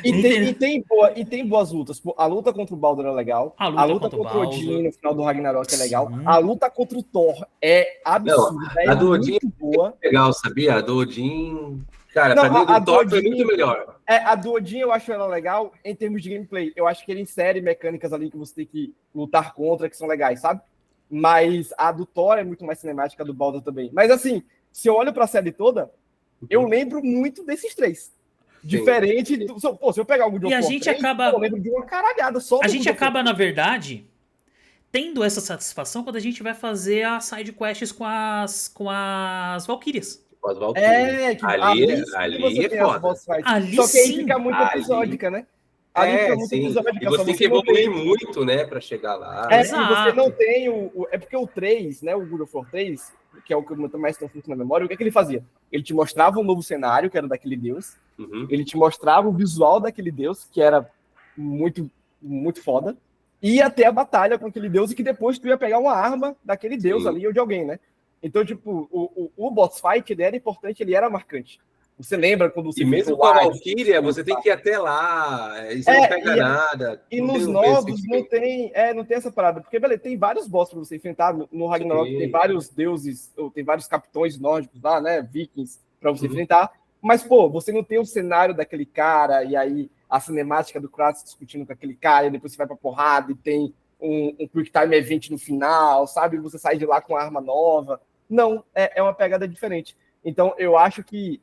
E tem boas lutas. A luta contra o Baldur é legal. A luta contra o Odin no final do Ragnarok é legal. A luta contra o Thor é absurda. A do Odin é boa. Legal, sabia? A do Odin Cara, pra mim, a do Thor foi muito melhor. A do Odin eu acho ela legal em termos de gameplay. Eu acho que ele insere mecânicas ali que você tem que lutar contra, que são legais, sabe? Mas a do Thor é muito mais cinemática, a do Baldur também. Mas assim, se eu olho pra série toda, eu lembro muito desses três. Diferente do... Pô, se eu pegar algum de a gente 3, acaba... eu lembro de uma caralhada só. A gente acaba, na verdade, tendo essa satisfação quando a gente vai fazer as side quests com as Valkyrias. Ali é foda. Ali só que aí sim. fica muito episódica, né? Ali fica muito episódica. E você tem que evoluir muito, né, pra chegar lá. E você não tem É porque o 3, né, o God of War 3, que é o que eu mais tenho na memória, o que é que ele fazia? Ele te mostrava um novo cenário, que era daquele deus. Ele te mostrava o visual daquele deus, que era muito, muito foda. E ia ter a batalha com aquele deus, e que depois tu ia pegar uma arma daquele deus ali, ou de alguém, né? Então, tipo, o boss fight, ele era importante, ele era marcante. Você lembra quando você... E mesmo com a Valkyria, você tem que ir até lá, e você não pega nada. E nos novos não tem essa parada. Porque, beleza, tem vários bosses pra você enfrentar. No Ragnarok tem vários deuses, ou tem vários capitões nórdicos lá, né? Vikings, pra você enfrentar. Mas, pô, você não tem o cenário daquele cara, e aí a cinemática do Kratos discutindo com aquele cara, e depois você vai pra porrada, e tem um Quick Time Event no final, sabe? Você sai de lá com uma arma nova. Não, é uma pegada diferente. Então, eu acho que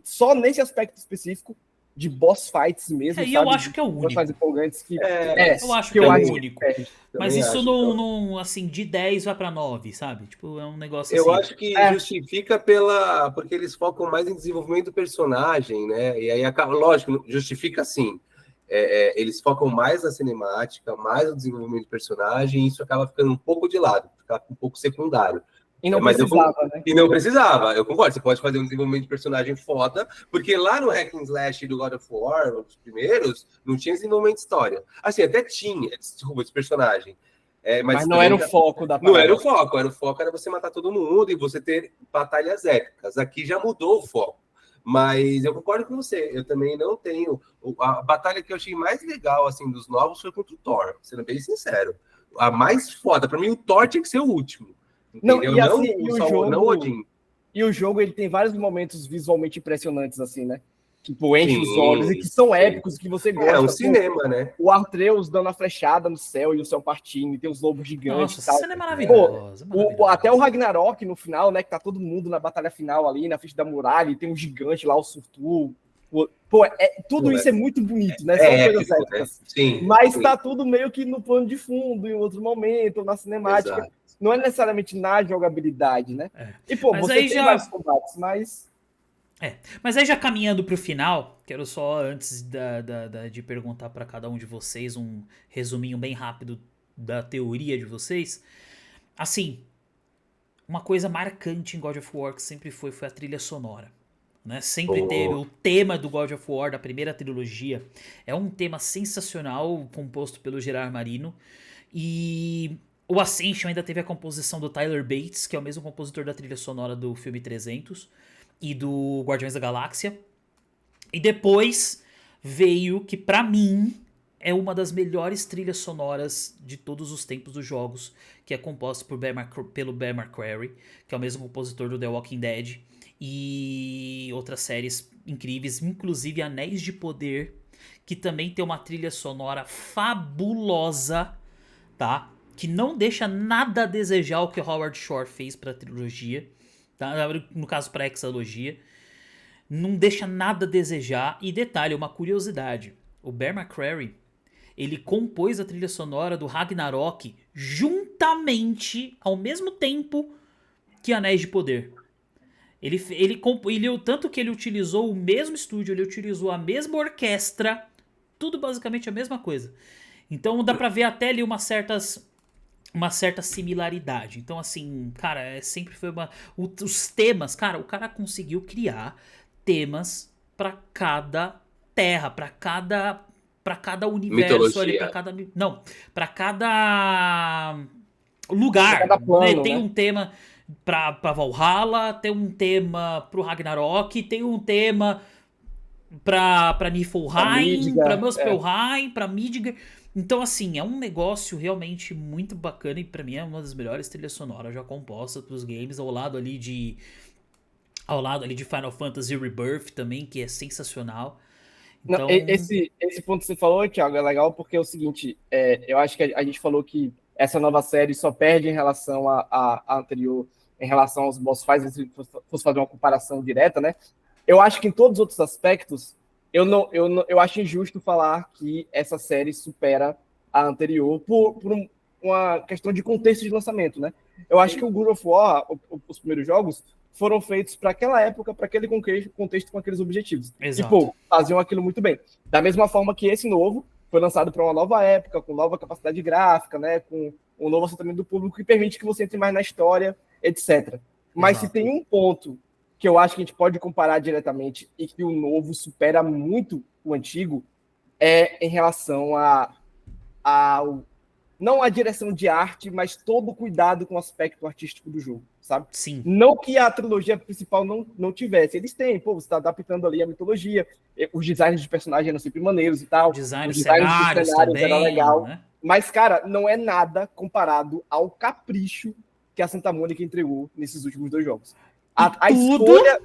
só nesse aspecto específico de boss fights mesmo, e eu acho que é o único. Eu acho que é o único. Mas isso não, assim, de 10 vai pra 9, sabe? Tipo, é um negócio assim. Eu acho que justifica porque eles focam mais em desenvolvimento do personagem, né? E aí, lógico, justifica assim. Eles focam mais na cinemática, mais no desenvolvimento do personagem, e isso acaba ficando um pouco de lado, fica um pouco secundário. E não precisava, né? E não precisava, eu concordo. Você pode fazer um desenvolvimento de personagem foda, porque lá no Hack and Slash do God of War, os primeiros, não tinha desenvolvimento de história. Assim, até tinha, desculpa, esse personagem. Mas não era o foco da parada. Não era o foco era você matar todo mundo e você ter batalhas épicas. Aqui já mudou o foco. Mas eu concordo com você, eu também não tenho... A batalha que eu achei mais legal, assim, dos novos foi contra o Thor, sendo bem sincero. A mais foda, pra mim, o Thor tinha que ser o último. Não, e assim, o jogo ele tem vários momentos visualmente impressionantes, assim, né? Tipo, enche os olhos, e que são épicos, que você gosta. É um cinema, né? O Atreus dando a flechada no céu e o céu partindo, e tem os lobos gigantes. Nossa, essa cena é maravilhosa. Até o Ragnarok no final, né? Que tá todo mundo na batalha final ali, na frente da muralha, e tem um gigante lá, o Surtur. Pô, tudo isso é muito bonito, né? São coisas épicas. Né? Sim, mas tá tudo meio que no plano de fundo, em outro momento, na cinemática. Exato. Não é necessariamente na jogabilidade, né? E, pô, mas você aí tem vários combates, mas... Mas aí já caminhando pro final, quero só, antes de perguntar para cada um de vocês, um resuminho bem rápido da teoria de vocês. Assim, uma coisa marcante em God of War que sempre foi a trilha sonora. Né? Sempre teve o tema do God of War da primeira trilogia. É um tema sensacional, composto pelo Gerard Marino. E o Ascension ainda teve a composição do Tyler Bates, que é o mesmo compositor da trilha sonora do filme 300 e do Guardiões da Galáxia. E depois veio que, pra mim, é uma das melhores trilhas sonoras de todos os tempos dos jogos, que é composta pelo Bear McCreary, que é o mesmo compositor do The Walking Dead e outras séries incríveis, inclusive Anéis de Poder, que também tem uma trilha sonora fabulosa, tá? Que não deixa nada a desejar o que o Howard Shore fez pra trilogia, tá? No caso pra hexalogia. Não deixa nada a desejar. E detalhe, uma curiosidade, o Bear McCreary, ele compôs a trilha sonora do Ragnarok juntamente, ao mesmo tempo, que Anéis de Poder. Tanto que ele utilizou o mesmo estúdio, ele utilizou a mesma orquestra, tudo basicamente a mesma coisa. Então dá pra ver até ali uma certa similaridade. Então assim, cara, sempre foi os temas, cara, o cara conseguiu criar temas pra cada terra, pra cada universo mitologia. ali, pra cada lugar, pra cada plano, né? Tem né? um tema pra Valhalla, tem um tema pro Ragnarok, tem um tema pra Niflheim, pra Muspelheim, pra Midgard. Então, assim, é um negócio realmente muito bacana e pra mim é uma das melhores trilhas sonoras já compostas pros games, ao lado ali de Ao lado ali de Final Fantasy Rebirth também, que é sensacional. Então... Não, esse ponto que você falou, Thiago, é legal porque é o seguinte, eu acho que a gente falou que essa nova série só perde em relação à anterior, em relação aos boss fights, se fosse fazer uma comparação direta, né? Eu acho que em todos os outros aspectos, eu acho injusto falar que essa série supera a anterior por uma questão de contexto de lançamento, né? Eu acho que o God of War, os primeiros jogos, foram feitos para aquela época, para aquele contexto, com aqueles objetivos. Exato. E, pô, faziam aquilo muito bem. Da mesma forma que esse novo foi lançado para uma nova época, com nova capacidade gráfica, né? Com um novo assentamento do público que permite que você entre mais na história, etc. Mas Exato. se tem um ponto que eu acho que a gente pode comparar diretamente e que o novo supera muito o antigo, é em relação não a direção de arte, mas todo o cuidado com o aspecto artístico do jogo, sabe? Sim. Não que a trilogia principal não tivesse. Eles têm, pô, você está adaptando ali a mitologia, os designs de personagens eram sempre maneiros e tal. Os designs cenários também, era legal. né? Mas, cara, não é nada comparado ao capricho que a Santa Mônica entregou nesses últimos 2 jogos. A tudo escolha...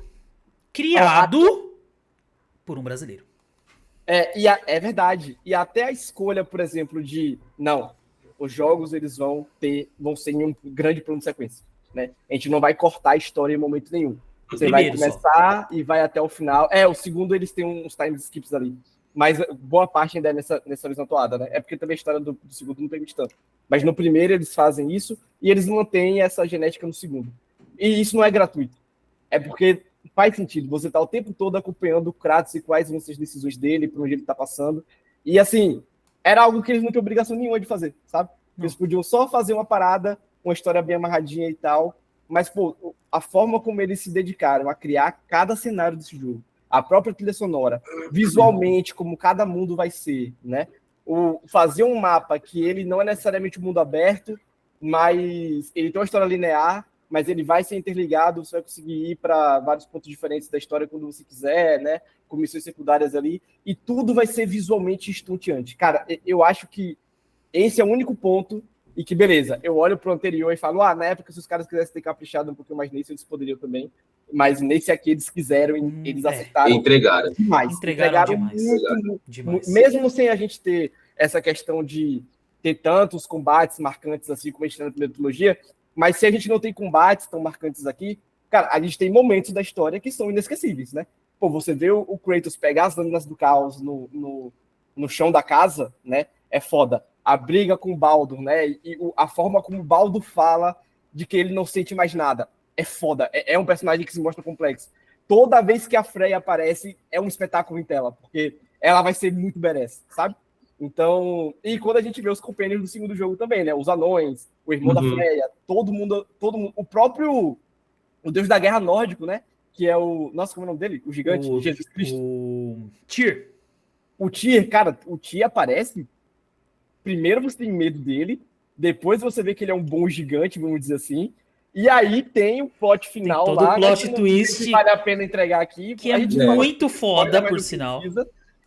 criado por um brasileiro. É verdade. E até a escolha, por exemplo, de... Não, os jogos eles vão ser em um grande plano de sequência. Né? A gente não vai cortar a história em momento nenhum. Você vai começar e vai até o final. O segundo eles têm uns time skips ali. Mas boa parte ainda é nessa horizontal toada, né? É porque também a história do segundo não permite tanto. Mas no primeiro eles fazem isso e eles mantêm essa genética no segundo. E isso não é gratuito. É porque faz sentido. Você tá o tempo todo acompanhando o Kratos e quais vão ser as decisões dele, por onde ele tá passando. E assim, era algo que eles não tinham obrigação nenhuma de fazer, sabe? Eles podiam só fazer uma parada, uma história bem amarradinha e tal, mas, pô, a forma como eles se dedicaram a criar cada cenário desse jogo, a própria trilha sonora, visualmente, como cada mundo vai ser, né? Fazer um mapa que ele não é necessariamente um mundo aberto, mas ele tem uma história linear, mas ele vai ser interligado, você vai conseguir ir para vários pontos diferentes da história quando você quiser, né? Com missões secundárias ali, e tudo vai ser visualmente estonteante. Cara, eu acho que esse é o único ponto e que, beleza, eu olho pro anterior e falo, na época, se os caras quisessem ter caprichado um pouquinho mais nisso, eles poderiam também, mas nesse aqui eles quiseram, eles acertaram. Entregaram. Demais. Entregaram demais. Muito, mesmo sem a gente ter essa questão de ter tantos combates marcantes assim como a gente tem na primeira trilogia, mas se a gente não tem combates tão marcantes aqui, cara, a gente tem momentos da história que são inesquecíveis, né? Pô, você vê o Kratos pegar as lâminas do caos no chão da casa, né? É foda. A briga com o Baldur, né? E a forma como o Baldur fala de que ele não sente mais nada. É foda. É um personagem que se mostra complexo. Toda vez que a Freya aparece, é um espetáculo em tela, porque ela vai ser muito badass, sabe? Então, e quando a gente vê os companions do segundo jogo também, né? Os anões, o irmão da Freya, todo mundo, o próprio deus da guerra nórdico, né? Que é o... Nossa, como é o nome dele? O gigante? Jesus Cristo. O Tyr. O Tyr, cara, o Tyr aparece... Primeiro você tem medo dele, depois você vê que ele é um bom gigante, vamos dizer assim, e aí tem o plot final tem todo lá, o plot twist que vale a pena entregar aqui, que é muito foda, por sinal.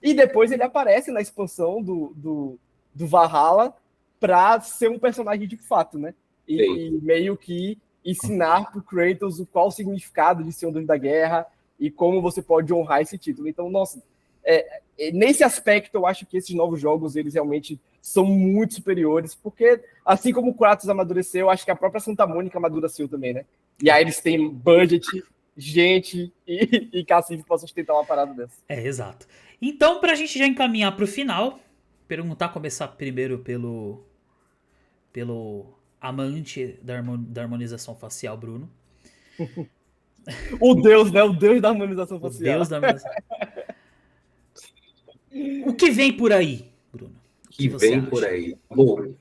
E depois ele aparece na expansão do Valhalla pra ser um personagem de fato, né? E meio que ensinar pro Kratos qual o significado de ser um deus da guerra e como você pode honrar esse título. Então, nossa, nesse aspecto eu acho que esses novos jogos, eles realmente são muito superiores, porque assim como o Kratos amadureceu, eu acho que a própria Santa Mônica amadureceu também, né? E aí eles têm budget, gente e cacife para sustentar uma parada dessa. Exato. Então, pra gente já encaminhar pro final, começar primeiro pelo amante da harmonização facial, Bruno. O deus, né? O deus da harmonização facial. O deus da harmonização. O que vem por aí, Bruno? O que vem acha? Por aí? Bom, o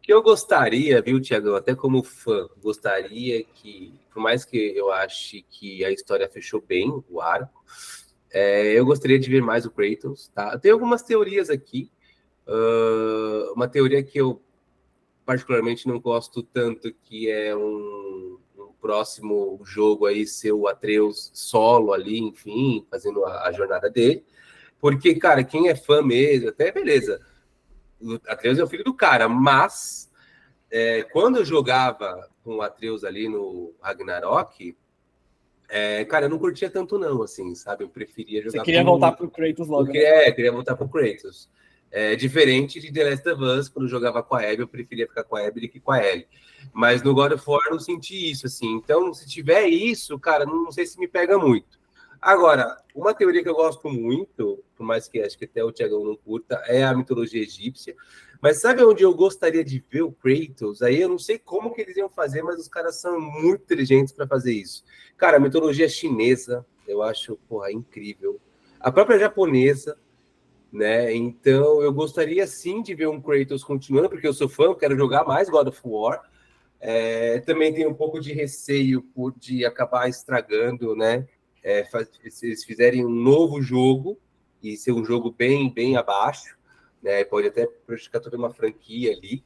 que eu gostaria, viu, Thiago, até como fã, gostaria que, por mais que eu ache que a história fechou bem, o arco, eu gostaria de ver mais o Kratos, tá? Eu tenho algumas teorias aqui, uma teoria que eu particularmente não gosto tanto, que é um próximo jogo aí ser o Atreus solo ali, enfim, fazendo a jornada dele. Porque, cara, quem é fã mesmo, até beleza, o Atreus é o filho do cara, mas quando eu jogava com o Atreus ali no Ragnarok, Cara, eu não curtia tanto não, assim, sabe? Eu preferia jogar... Você queria voltar pro Kratos logo, né? Queria voltar pro Kratos. Diferente de The Last of Us, quando eu jogava com a Abby, eu preferia ficar com a Abby do que com a Ellie. Mas no God of War eu não senti isso, assim. Então, se tiver isso, cara, não sei se me pega muito. Agora, uma teoria que eu gosto muito, por mais que acho que até o Thiagão não curta, é a mitologia egípcia. Mas sabe onde eu gostaria de ver o Kratos? Aí eu não sei como que eles iam fazer, mas os caras são muito inteligentes para fazer isso. Cara, a mitologia chinesa, eu acho, porra, incrível. A própria japonesa, né? Então, eu gostaria sim de ver um Kratos continuando, porque eu sou fã, eu quero jogar mais God of War. Também tenho um pouco de receio de acabar estragando, né? Se eles fizerem um novo jogo e ser um jogo bem, bem abaixo, né? Pode até prejudicar toda uma franquia ali.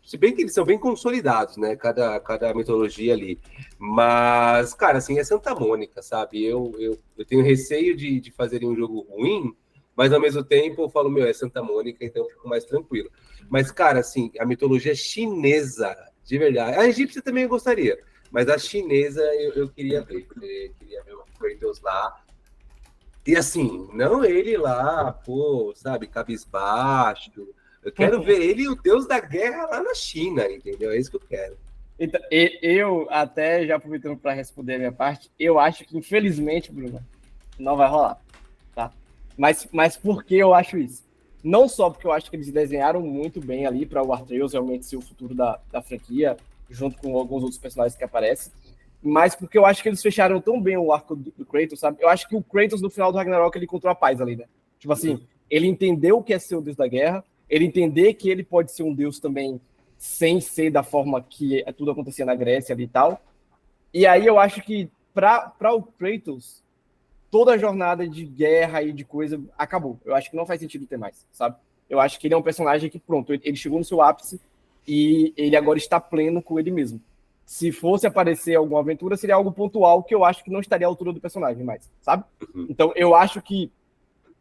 Se bem que eles são bem consolidados, né? Cada mitologia ali. Mas, cara, assim, é Santa Mônica, sabe? Eu tenho receio de fazerem um jogo ruim, mas ao mesmo tempo eu falo, é Santa Mônica, então eu fico mais tranquilo. Mas, cara, assim, a mitologia chinesa, de verdade. A egípcia também eu gostaria, mas a chinesa eu queria ver. Eu queria ver o Kratos lá. E assim, não ele lá, pô, sabe, cabisbaixo. Eu quero ver ele e o deus da guerra lá na China, entendeu? É isso que eu quero. Então, eu até, já aproveitando para responder a minha parte, eu acho que, infelizmente, Bruno, não vai rolar, tá? Mas por que eu acho isso? Não só porque eu acho que eles desenharam muito bem ali para o Atreus realmente ser o futuro da franquia, junto com alguns outros personagens que aparecem, mas porque eu acho que eles fecharam tão bem o arco do Kratos, sabe? Eu acho que o Kratos, no final do Ragnarok, ele encontrou a paz ali, né? Tipo assim, ele entendeu o que é ser o deus da guerra, ele entender que ele pode ser um deus também sem ser da forma que tudo acontecia na Grécia ali e tal. E aí eu acho que para o Kratos, toda a jornada de guerra e de coisa acabou. Eu acho que não faz sentido ter mais, sabe? Eu acho que ele é um personagem que, pronto, ele chegou no seu ápice e ele agora está pleno com ele mesmo. Se fosse aparecer alguma aventura, seria algo pontual que eu acho que não estaria à altura do personagem mais, sabe? Então, eu acho que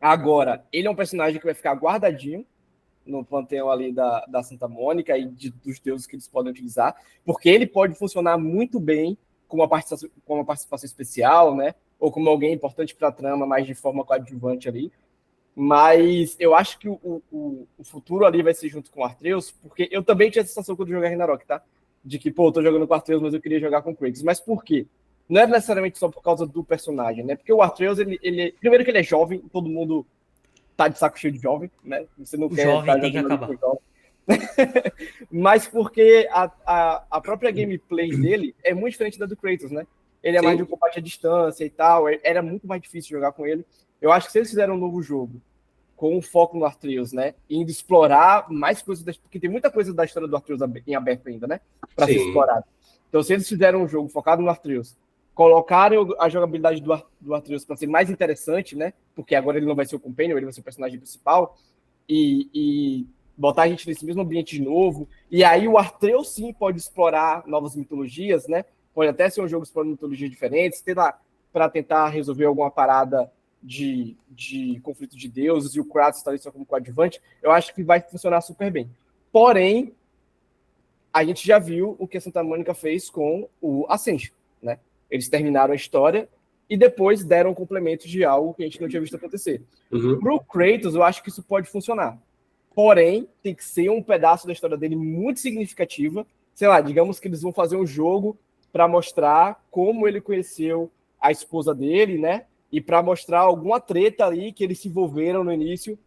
agora ele é um personagem que vai ficar guardadinho no panteão ali da Santa Mônica e dos deuses que eles podem utilizar, porque ele pode funcionar muito bem com uma participação especial, né? Ou como alguém importante para a trama, mas de forma coadjuvante ali. Mas eu acho que o futuro ali vai ser junto com o Atreus, porque eu também tinha a sensação quando eu joguei Ragnarok, tá? De que, pô, eu tô jogando com o Atreus, mas eu queria jogar com o Kratos. Mas por quê? Não é necessariamente só por causa do personagem, né? Porque o Atreus, ele primeiro que ele é jovem, todo mundo tá de saco cheio de jovem, né? Você não quer jovem tem que acabar. Mas porque a própria gameplay dele é muito diferente da do Kratos, né? Ele é mais de um combate à distância e tal, era muito mais difícil jogar com ele. Eu acho que se eles fizerem um novo jogo com um foco no Atreus, né? Indo explorar mais coisas, porque tem muita coisa da história do Atreus em aberto ainda, né? Para ser explorado. Então, se eles fizerem um jogo focado no Atreus, colocarem a jogabilidade do Atreus para ser mais interessante, né? Porque agora ele não vai ser o companion, ele vai ser o personagem principal, e botar a gente nesse mesmo ambiente de novo, e aí o Atreus sim pode explorar novas mitologias, né? Pode até ser um jogo explorando mitologias diferentes, sei lá, para tentar resolver alguma parada de conflito de deuses, e o Kratos está ali só como coadjuvante, eu acho que vai funcionar super bem. Porém, a gente já viu o que a Santa Mônica fez com o Ascension, né? Eles terminaram a história e depois deram um complemento de algo que a gente não tinha visto acontecer. Pro Kratos, eu acho que isso pode funcionar. Porém, tem que ser um pedaço da história dele muito significativa. Sei lá, digamos que eles vão fazer um jogo para mostrar como ele conheceu a esposa dele, né? E para mostrar alguma treta ali que eles se envolveram no início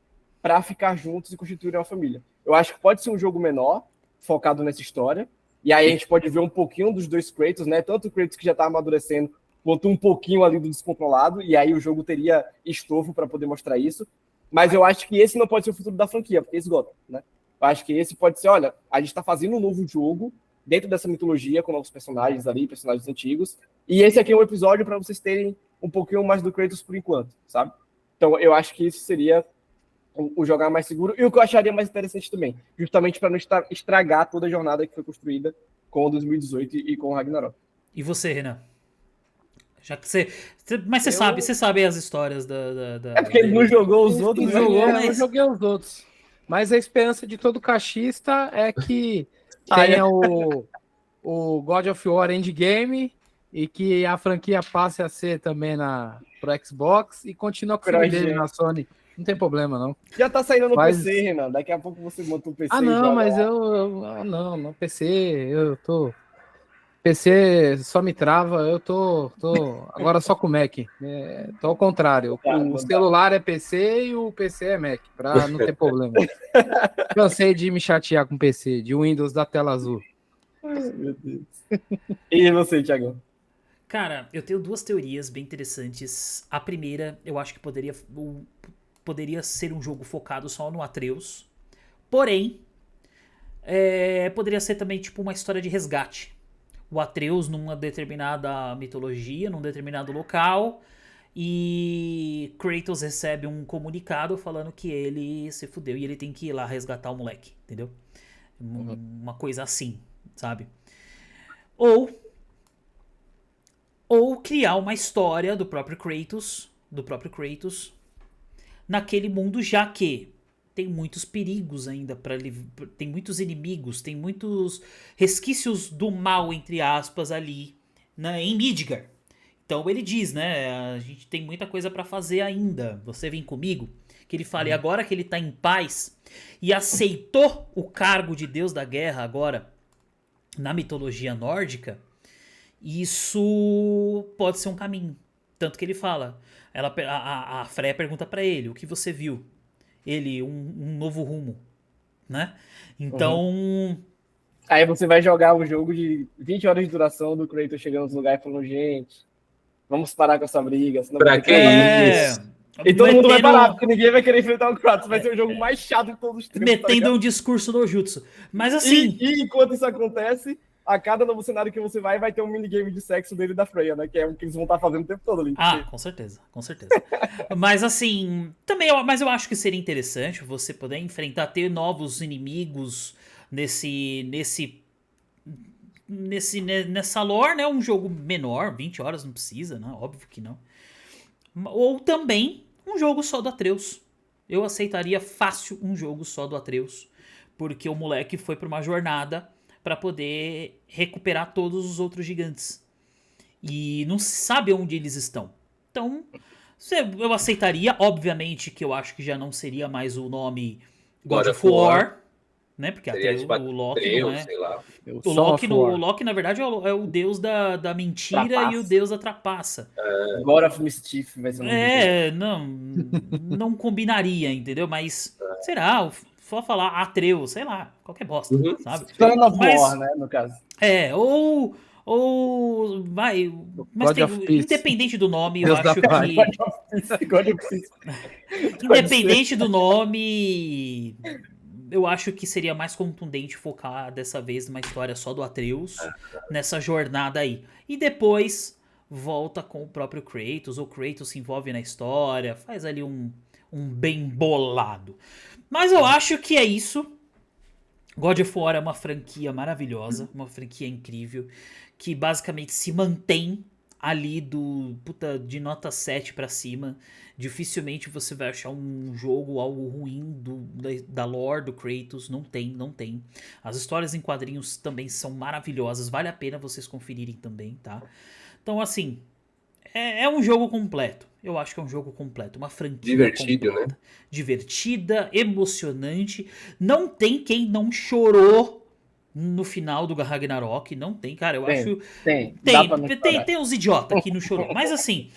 para ficar juntos e constituírem uma família. Eu acho que pode ser um jogo menor, focado nessa história. E aí a gente pode ver um pouquinho dos dois Kratos, né? Tanto o Kratos que já tá amadurecendo, quanto um pouquinho ali do descontrolado. E aí o jogo teria estofo para poder mostrar isso. Mas eu acho que esse não pode ser o futuro da franquia, porque esgota, né? Eu acho que esse pode ser, olha, a gente tá fazendo um novo jogo dentro dessa mitologia, com novos personagens ali, personagens antigos. E esse aqui é um episódio para vocês terem um pouquinho mais do Kratos por enquanto, sabe? Então eu acho que isso seria o jogar mais seguro, e o que eu acharia mais interessante também, justamente para não estragar toda a jornada que foi construída com o 2018 e com o Ragnarok. E você, Renan? Já que mas você sabe as histórias da É porque ele não jogou os outros, mas eu joguei os outros. Mas a esperança de todo caixista é que tenha o God of War Endgame e que a franquia passe a ser também pro Xbox e continua com o filho dele na Sony. Não tem problema, não. Já tá saindo no PC, Renan. Daqui a pouco você monta um PC. Não, mas não, PC, eu tô... PC só me trava, eu tô agora só com Mac. Tô ao contrário. O celular é PC e o PC é Mac, pra não ter problema. Cansei de me chatear com PC, de Windows da tela azul. Ai, meu Deus. E você, Thiago? Cara, eu tenho duas teorias bem interessantes. A primeira, eu acho que poderia ser um jogo focado só no Atreus. Porém, poderia ser também tipo uma história de resgate. O Atreus numa determinada mitologia, num determinado local, e Kratos recebe um comunicado falando que ele se fudeu e ele tem que ir lá resgatar o moleque, entendeu? Uma coisa assim, sabe? Ou criar uma história do próprio Kratos naquele mundo, já que tem muitos perigos ainda tem muitos inimigos, tem muitos resquícios do mal, entre aspas, ali, né, em Midgard. Então ele diz, né, a gente tem muita coisa pra fazer ainda, você vem comigo? Que ele fala, e agora que ele tá em paz e aceitou o cargo de deus da guerra agora, na mitologia nórdica, isso pode ser um caminho. Tanto que ele fala, a Freya pergunta pra ele, o que você viu? Ele, um novo rumo, né? Então... Aí você vai jogar um jogo de 20 horas de duração do Kratos chegando nos lugares e falando, gente, vamos parar com essa briga. Senão pra que isso? E todo mundo vai parar, porque ninguém vai querer enfrentar o Kratos. Vai ser o jogo mais chato de todos os tempos. Metendo um discurso no jutsu. Mas assim... E enquanto isso acontece, a cada novo cenário que você vai ter um minigame de sexo dele e da Freya, né? Que é o que eles vão estar fazendo o tempo todo ali. Com certeza, com certeza. Mas assim, mas eu acho que seria interessante você poder enfrentar, ter novos inimigos nessa lore, né? Um jogo menor, 20 horas não precisa, né? Óbvio que não. Ou também um jogo só do Atreus. Eu aceitaria fácil um jogo só do Atreus, porque o moleque foi pra uma jornada para poder recuperar todos os outros gigantes. E não se sabe onde eles estão. Então, eu aceitaria. Obviamente que eu acho que já não seria mais o nome God of War, né? Porque até o Loki não é. Sei lá. O Loki, na verdade, é o deus da mentira trapaça. E o deus da trapaça. God of Mischief vai ser não combinaria, entendeu? Mas, será? Só falar Atreus, sei lá, qualquer bosta, sabe? Son of War, né, no caso. Mas independente do nome, eu acho que... Independente do nome, eu acho que seria mais contundente focar dessa vez numa história só do Atreus, nessa jornada aí. E depois volta com o próprio Kratos, ou Kratos se envolve na história, faz ali um bem bolado. Mas eu acho que é isso. God of War é uma franquia maravilhosa, uma franquia incrível, que basicamente se mantém ali de nota 7 pra cima. Dificilmente você vai achar um jogo, algo ruim da lore do Kratos. Não tem. As histórias em quadrinhos também são maravilhosas, vale a pena vocês conferirem também, tá? Então assim, é um jogo completo. Eu acho que é um jogo completo, uma franquia divertido, completa. Né? Divertida, emocionante. Não tem quem não chorou no final do Ragnarok. Não tem, cara. Eu acho. Tem uns idiotas que não chorou. Mas assim.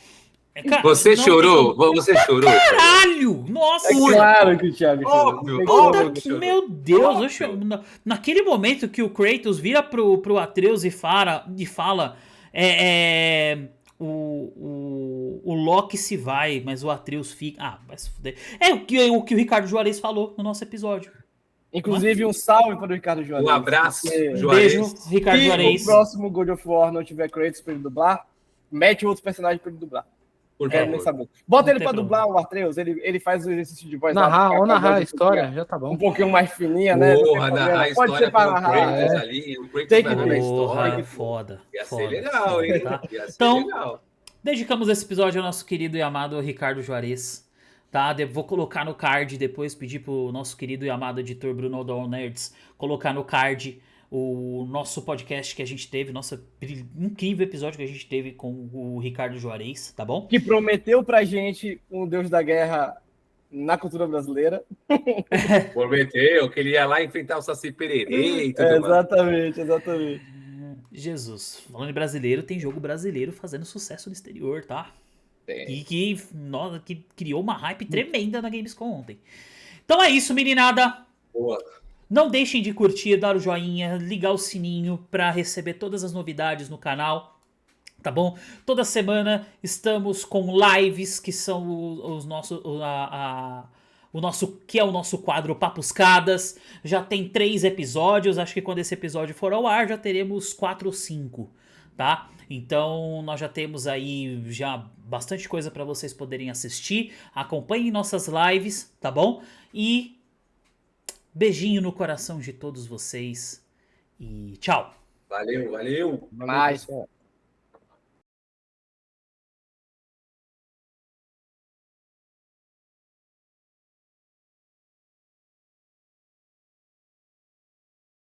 Cara, você chorou? Você chorou? Caralho! Nossa! É claro que o Thiago chorou. Meu Deus, eu choro. Naquele momento que o Kratos vira pro Atreus e fala. O Loki se vai, mas o Atreus fica... vai se fuder. É o que o Ricardo Juarez falou no nosso episódio. Inclusive, um salve para o Ricardo Juarez. Um abraço, Um beijo, Ricardo Juarez. Se o próximo God of War não tiver Kratos para ele dublar, mete outros personagens para ele dublar. Quero nem saber. Bota ele para dublar o Atreus, ele faz o exercício de voz. Narrar a história, já tá bom. Um pouquinho mais fininha, né? Narrar a história. Pode ser para narrar. Ali, o Kratos tem que narrar a história. Foda. Ia ser legal, hein? Tá? Então, dedicamos esse episódio ao nosso querido e amado Ricardo Juarez. Tá? Vou colocar no card depois, pedir pro nosso querido e amado editor Bruno Doll Nerds colocar no card o nosso podcast que a gente teve, nosso incrível episódio que a gente teve com o Ricardo Juarez, tá bom? Que prometeu pra gente um Deus da Guerra na cultura brasileira. Prometeu que ele ia lá enfrentar o Saci Pererê e tudo mais. Exatamente. Jesus, falando em brasileiro, tem jogo brasileiro fazendo sucesso no exterior, tá? E que criou uma hype tremenda na Gamescom ontem. Então é isso, meninada. Boa. Não deixem de curtir, dar o joinha, ligar o sininho para receber todas as novidades no canal, tá bom? Toda semana estamos com lives que são o nosso quadro Papuscadas. Já tem 3 episódios, acho que quando esse episódio for ao ar já teremos 4 ou 5, tá? Então nós já temos aí já bastante coisa para vocês poderem assistir. Acompanhem nossas lives, tá bom? E beijinho no coração de todos vocês e tchau. Valeu. Mais.